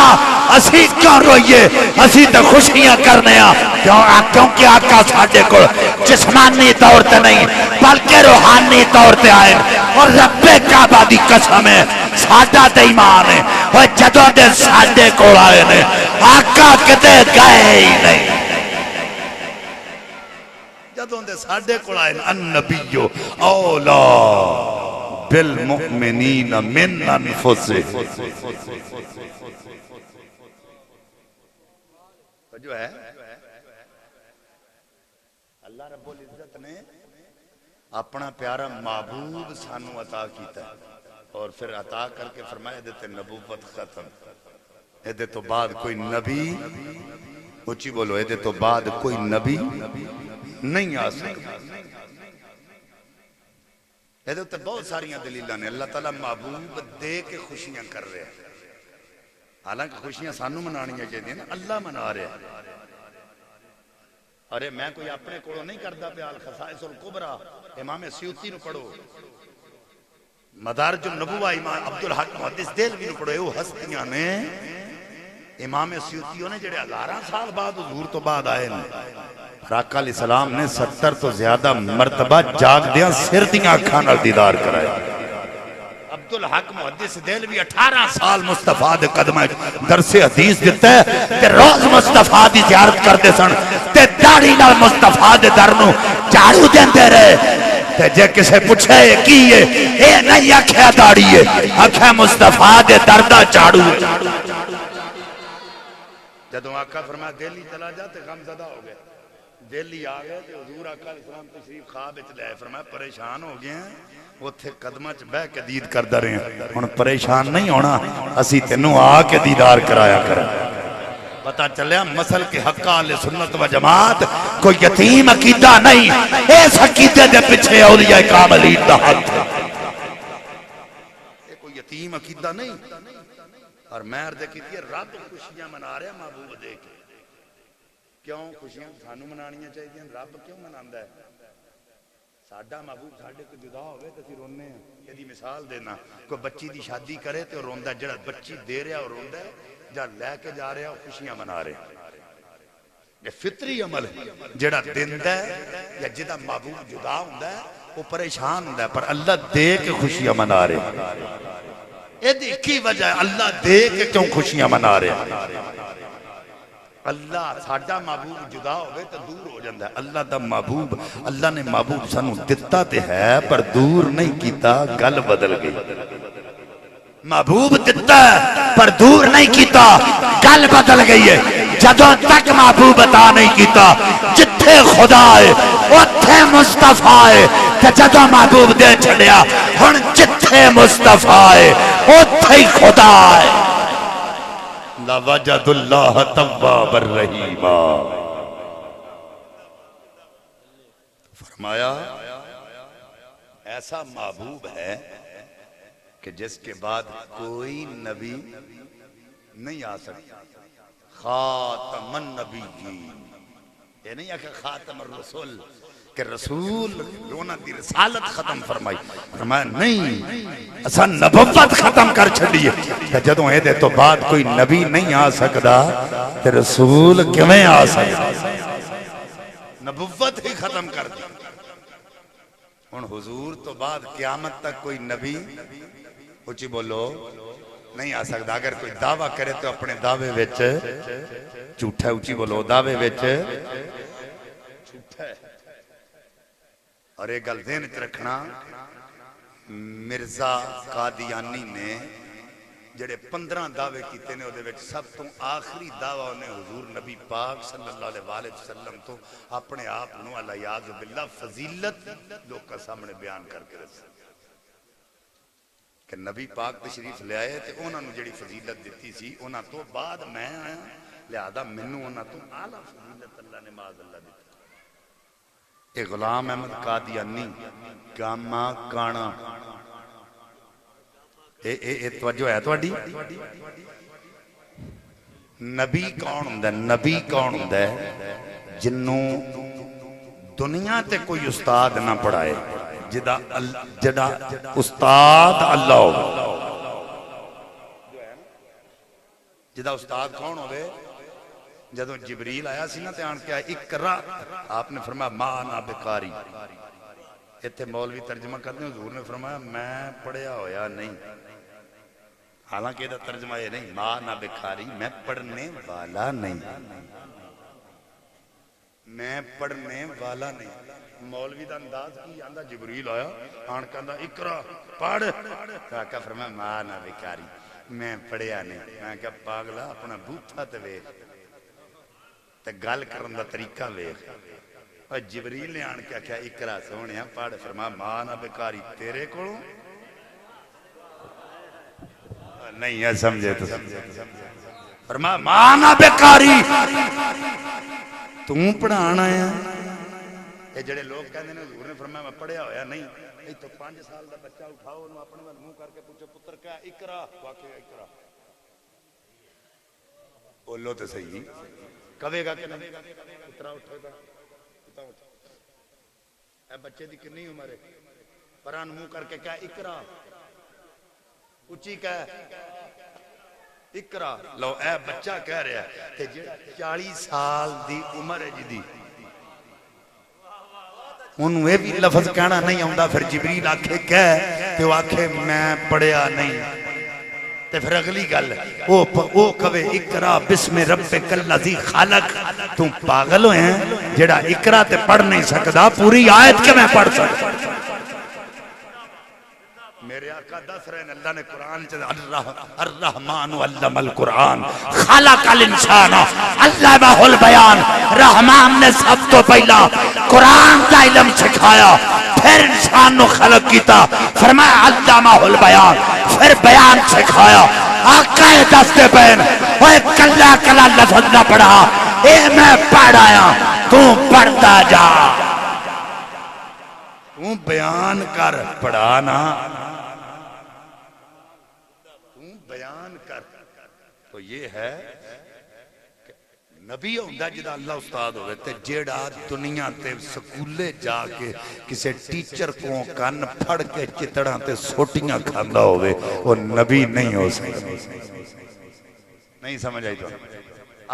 [SPEAKER 1] اسی کیوں روئیے اسی تے خوشیاں کرنے کیونکہ آقا ساڑھے کو جسمانی طور تے نہیں بلکہ روحانی طور تے آئے اور رب کعبہ دی قسم ہے ساڑھا تے ایمان ہے اور جدوں دے ساڑھے کو آئے نے آقا کتے گئے ہی نہیں جدوں دے ساڑھے کو آئے النبی اولا بالمؤمنین من انفسہم جو ہے اللہ رب العزت نے اپنا پیارا معبود سانو عطا کیتا ہے اور پھر عطا کر کے فرمایا دیتے نبوت ختم ایدے تو بعد کوئی نبی اچھی بولو ایدے تو بعد کوئی نبی نہیں آ سکتا ایدے تو بہت ساریاں دلیلہ نے اللہ تعالیٰ محبوب دے کے خوشیاں کر رہے ہیں حالانکہ خوشیاں سانو منانیاں چاہیے نا اللہ منا رہے ہیں ارے میں کوئی اپنے کوڑوں نہیں کرتا پہ الخصائص القبرہ امام سیوطی نو پڑھو مدارج النبوہ امام عبدالحق محدث دہلوی نو پڑھو وہ ہستیاں نے امام سیوطیوں نے جڑے 1000 سال بعد حضور تو بعد آئے نے آقا علیہ السلام نے 70 تو زیادہ مرتبہ جاگ دیاں سر دیاں اکھاں نال دیدار کرائے عبدالحق محدث دہلوی 18 سال مصطفیٰ دے قدمہ درس حدیث دیتا ہے تے روز مصطفیٰ دی زیارت کردے سن تے داڑھی نال مصطفیٰ دے درنو چاڑو دیندے رہے تے جے کسے پوچھے کی ہے اے نہیں آکھیا داڑھی ہے آکھیا مصطفیٰ دے دردہ چاڑو جدوں آقا فرمایا دہلی چلا جا تے غم زدہ ہو گئے دہلی آگئے تے حضور آقا علیہ السلام تشریف خواب اچھ لے فرمایا پریشان ہو گئے ہیں وہ تھے قدمہ چ بہ کے دید کر در رہے ہیں ان پریشان نہیں ہونا اسی تینوں آ کے دیدار کرایا کر پتا چلیا مسل کے حقہ علیہ سنت و جماعت کوئی یتیم عقیدہ نہیں اس عقیدے دے پچھے اولیاء کاملین دا حق کوئی یتیم عقیدہ نہیں اور میں عرض کی تھی رب خوشیاں منا رہے ہیں محبوب دے کے کیوں خوشیاں سانو منانیاں چاہیے رب کیوں مناندا ہے ساڈا محبوب ساڈے کو جدا ہوئے تو پھر رونے ہیں یہ مثال دینا کوئی بچی دی شادی کرے تو روندا ہے جڑا بچی دے رہا اور روندا ہے جا لے کے جا رہا اور خوشیاں منا رہے ہیں یہ فطری عمل ہے جڑا دیندا ہے یا جدا محبوب جدا ہوندا ہے وہ پریشان ہوندا ہے پر اللہ دے کے خوشیاں منا رہے ہیں یہ کی وجہ ہے اللہ دے کے کیوں خوشیاں منا رہے ہیں اللہ ساڈا محبوب جدا ہوئے تو دور ہو جاندہ ہے اللہ دا محبوب اللہ نے محبوب سانو دتا تے ہے پر دور نہیں کیتا گل بدل گئی محبوب دتا ہے پر دور نہیں کیتا گل بدل گئی ہے جدوں تک محبوب عطا نہیں کیتا جتھے خدا ہے اتھے مصطفیٰ ہے کہ جدوں محبوب دے چھڑیا ہن جتھے مصطفیٰ ہے اتھے ہی خدا ہے لَوَجَدُ اللَّهَ تَوَّابًا رَحِيمًا فرمایا ایسا محبوب ہے کہ جس کے بعد کوئی نبی نہیں آ سکتا خاتم النبیین یہ نہیں ہے کہ خاتم الرسول کہ رسول رونا دی رسالت ختم فرمائی فرمایا نہیں اسا نبوت ختم کر چھڑیے کہ جدوں اے دے تو بعد کوئی نبی نہیں آ سکدا کہ رسول کیویں آ سکدا نبوت ہی ختم کر دی ہن حضور تو بعد قیامت تک کوئی نبی اچھی بولو نہیں آ سکتا اگر کوئی دعویٰ کرے تو اپنے دعوے وچ جھوٹا اچھی بولو دعوے وچ جھوٹا ہے اور ایک گل ذہن وچ رکھنا مرزا قادیانی نے جڑے 15 دعوے کیتے نے اودے وچ سب تو آخری دعویٰ نے حضور نبی پاک صلی اللہ علیہ وسلم تو اپنے آپ نو علیہ باللہ فضیلت لوگ کا سامنے بیان کر کے رسے کہ نبی پاک تشریف لے آئے تے انہاں نو جڑی فضیلت دیتی سی انہاں تو بعد میں آیا لہذا منو انہاں تو اعلیٰ فضیلت اللہ نے معاذ اللہ دیتی اے غلام احمد قادیانی گاما کانا اے توجہ ہے توڑی نبی کون ہوندا ہے نبی کون ہوندا ہے جنوں دنیا تے کوئی استاد نہ پڑھائے جدا استاد اللہ ہو جدا استاد کون ہوئے جدو جبریل آیا سی نا تے آن کے آئے اقرا آپ نے فرمایا مانا بکاری اتھے مولوی ترجمہ کرتے ہیں حضور نے فرمایا میں پڑھیا ہویا نہیں حالانکہ یہ ترجمہ یہ نہیں مانا بکاری میں پڑھنے والا نہیں میں پڑھنے والا نہیں مولوی دا انداز کی آندہ جبریل آیا آن کہندہ اقرا پڑھ آقا فرمایا مانا بکاری میں پڑھیا نہیں میں کہا پاگلا اپنا بوتھا تے ویکھ تے گل کرن دا طریقہ ویکھ اور جبریل نے آن کے کہا اقرا سونیا پڑھ فرمایا مانا بکاری تیرے کولوں نہیں ہے سمجھے تو فرمایا مانا بیکاری توں پڑھانا ہے. یہ جڑے لوگ کہندے نے حضور نے فرمایا میں پڑھیا ہویا نہیں. یہ تو 5 سال دا بچہ اٹھاؤ انہوں اپنے وال منہ کر کے پوچھو پتر کیا اقرا واقعہ اقرا بولو تو صحیح کہے گا کہ نہیں اترا اٹھے گا اے بچے دی کنی عمر ہے پران منہ کر کے کیا اقرا اچھی کہہ اقرا لو اے بچہ کہہ رہا ہے کہ 40 سال دی عمر ہے جی انہوں یہ بھی لفظ کہنا نہیں آؤں پھر جبریل آکھے کہہ کہ وہ آکھے میں پڑھیا نہیں تے پھر اگلی گل وہ کہے اقرا بسم ربک الذی خلق تم پاگل ہوئے ہیں جڑا اقرا تے پڑھ نہیں سکدا پوری آیت کے میں پڑھ سکتا. میرے آقا دس رہے ہیں اللہ نے قرآن الرحمن علم القرآن خلق الانسان علمہ البیان. رحمان نے سب تو پہلا قرآن کا علم سکھایا پھر انسان نو خلق کیتا فرمایا علمہ البیان پھر بیان سکھایا. آقا دستے پہن وہ کلا کلا لفظ نہ پڑھا اے میں پڑھ آیا تو پڑھتا جا تو بیان کر پڑھانا تو یہ ہے کہ نبی ہوندہ جدہ اللہ استاد ہوئے تے جیڑا دنیا تے سکولے جا کے کسے ٹیچر کو کان پھڑ کے چتڑاں تے سوٹیاں کھاندہ ہوئے وہ نبی نہیں ہو سکتا. نہیں سمجھ آئی تو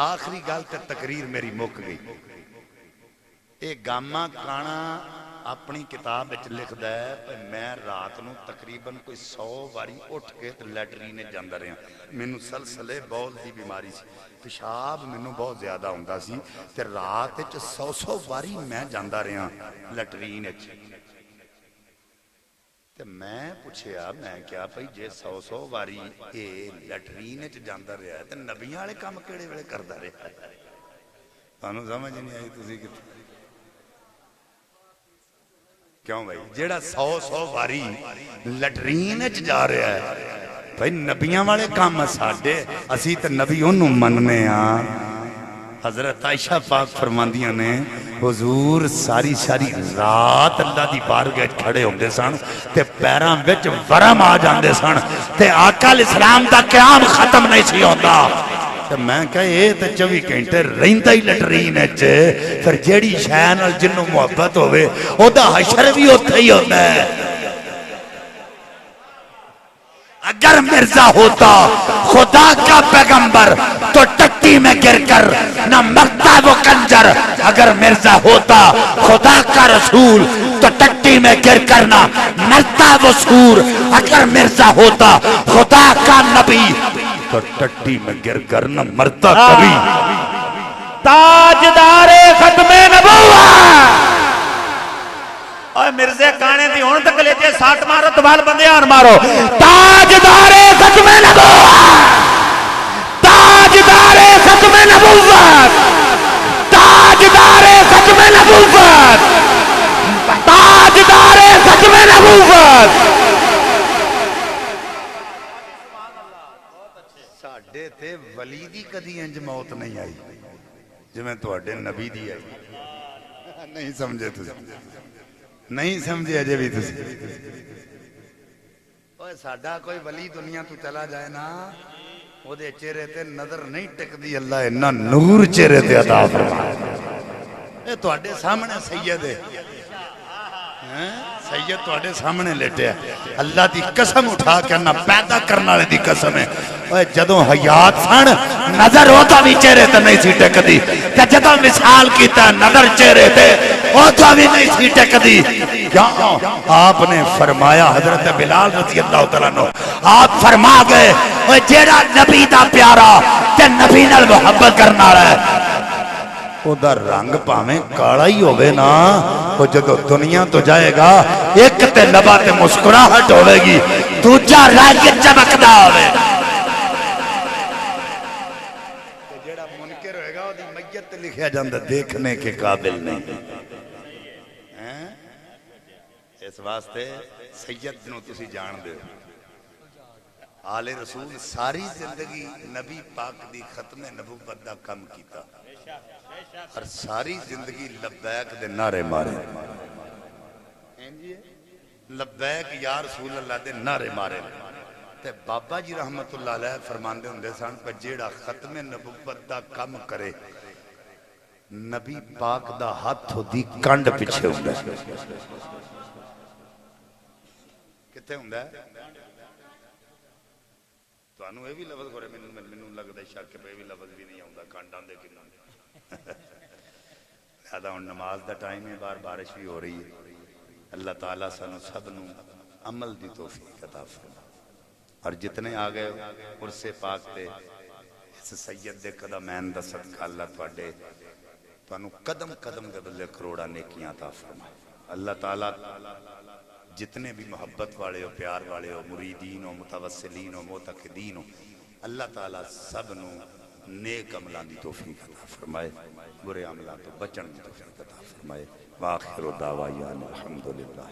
[SPEAKER 1] آخری گال تے تقریر میری مک گئی. ایک گاما کانا اپنی کتاب وچ لکھ دا ہے کہ میں رات نو تقریباً کوئی 100 واری اٹھ کے لیٹرینے جاندہ رہے ہیں. میں نو سلسلے بول دی بیماری سی پیشاب میں نو بہت زیادہ ہوندہ سی تے رات وچ 100 واری میں جاندہ رہے ہیں لیٹرینے وچ. تے میں پوچھیا میں کیا بھئی جے 100 واری اے لیٹرینے وچ جاندہ رہا ہے تے نبیاں والے کام کیڑے ویلے کردہ رہا ہے. تانوں سمجھ نہیں آئی تسی کتنے کیوں بھائی جیڑا 100 واری لٹرین جا رہا ہے بھائی نبیاں والے کام ساڑھے اسی تے نبی انہوں مننے ہاں. حضرت عائشہ پاک فرماندیاں نے حضور ساری رات اللہ دی بارگاہ کھڑے ہوندے سن تے پیراں وچ ورم آ جاندے سن تے آقا علیہ السلام دا قیام ختم نہیں سی ہوندا. میں کہا یہ تو 24 گھنٹے رہندہ ہی لٹرین ہے پھر جیڑی شاین اور جنوں محبت ہوئے او دا حشر بھی ہوتا ہی ہوتا ہے. اگر مرزا ہوتا خدا کا پیغمبر تو ٹٹی میں گر کر نہ مرتا وہ کنجر. اگر مرزا ہوتا خدا کا رسول تو ٹٹی میں گر کر نہ مرتا وہ سور. اگر مرزا ہوتا خدا کا نبی تو ٹٹی میں گر کر نہ مرتا کبھی.
[SPEAKER 3] تاجدار ختم نبوت اوہ مرزے کانے دی ہون تک لیتے 60 مارو دوال بندیان مارو. تاجدار ختم نبوت تاجدار ختم نبوت تاجدار ختم نبوت تاجدار ختم نبوت.
[SPEAKER 1] ساڑھے تے ولی دی کدی انج موت نہیں آئی جو میں تو اڈے نبی دی آئی. نہیں سمجھے تُسی نہیں سمجھے اجے بھی تُسی. اوہ ساڑھا کوئی ولی دنیا تو چلا جائے نا وہ دے چہرے تے نظر نہیں ٹک دی اللہ انہا نور چہرے تے عطا فرمائے. اے تو اڈے سامنے سید ہے سید تو اڈے سامنے لیٹے ہیں. اللہ دی قسم اٹھا کے نہ پیدا کرنا لے دی قسم ہے. جدوں حیات سن نظر ہوتا بھی چہرے تے نہیں سی ٹک دی کہ جدوں مثال کیتا نظر چہرے تے ہوتا بھی نہیں سی ٹک دی. کیا آپ نے فرمایا حضرت بلال رضی اللہ تعالیٰ عنہ آپ فرما گئے جیڑا نبی دا پیارا تے نبی نال محبت کرنا رہے او دا رنگ پاویں کالا ہی ہوئے نا وہ جدو دنیا تو جائے گا ایک تے لبا تے مسکراہٹ ہوئے گی دوجا رائے چمکدا ہوئے. جیڑا منکر ہوئے گا وہ دی میت لکھیا جاندہ دیکھنے کے قابل نہیں. اس واسطے سید نو تسی جان دے آل رسول ساری زندگی نبی پاک دی ختم نبوت دا کم کیتا اور ساری زندگی لبیک دے نعرے مارے لبیک یا رسول اللہ دے نعرے مارے تے بابا جی رحمت اللہ علیہ فرماندے ہوندے سن کہ جیڑا ختم نبوت دا کم کرے نبی پاک دا ہاتھ دی کنڈ پیچھے ہوندا ہے کتے ہوندا ہے تانوں اے بھی لفظ کرے مینوں لگدا ہے شک پہ بھی لفظ بھی نہیں آوندا کنڈ آندے کنا لہذا ہن نماز دا ٹائم ہے بار بارش بھی ہو رہی ہے اللہ تعالیٰ سانو سب نو عمل دی توفیق عطا فرمائے اور جتنے آگئے عرصے پاک تے اس سید دے قدمین دا صدقہ اللہ تواڈے تانوں قدم قدم دے بدلے کروڑا نیکیاں عطا فرمائے اللہ تعالیٰ جتنے بھی محبت والے ہو پیار والے ہو مریدین ہو متوسلین ہو معتقدین ہو اللہ تعالیٰ سب نو نیک عملان دی توفیق عطا فرمائے برے عملان تو بچن دی توفیق عطا فرمائے وآخر دعوائیان الحمدللہ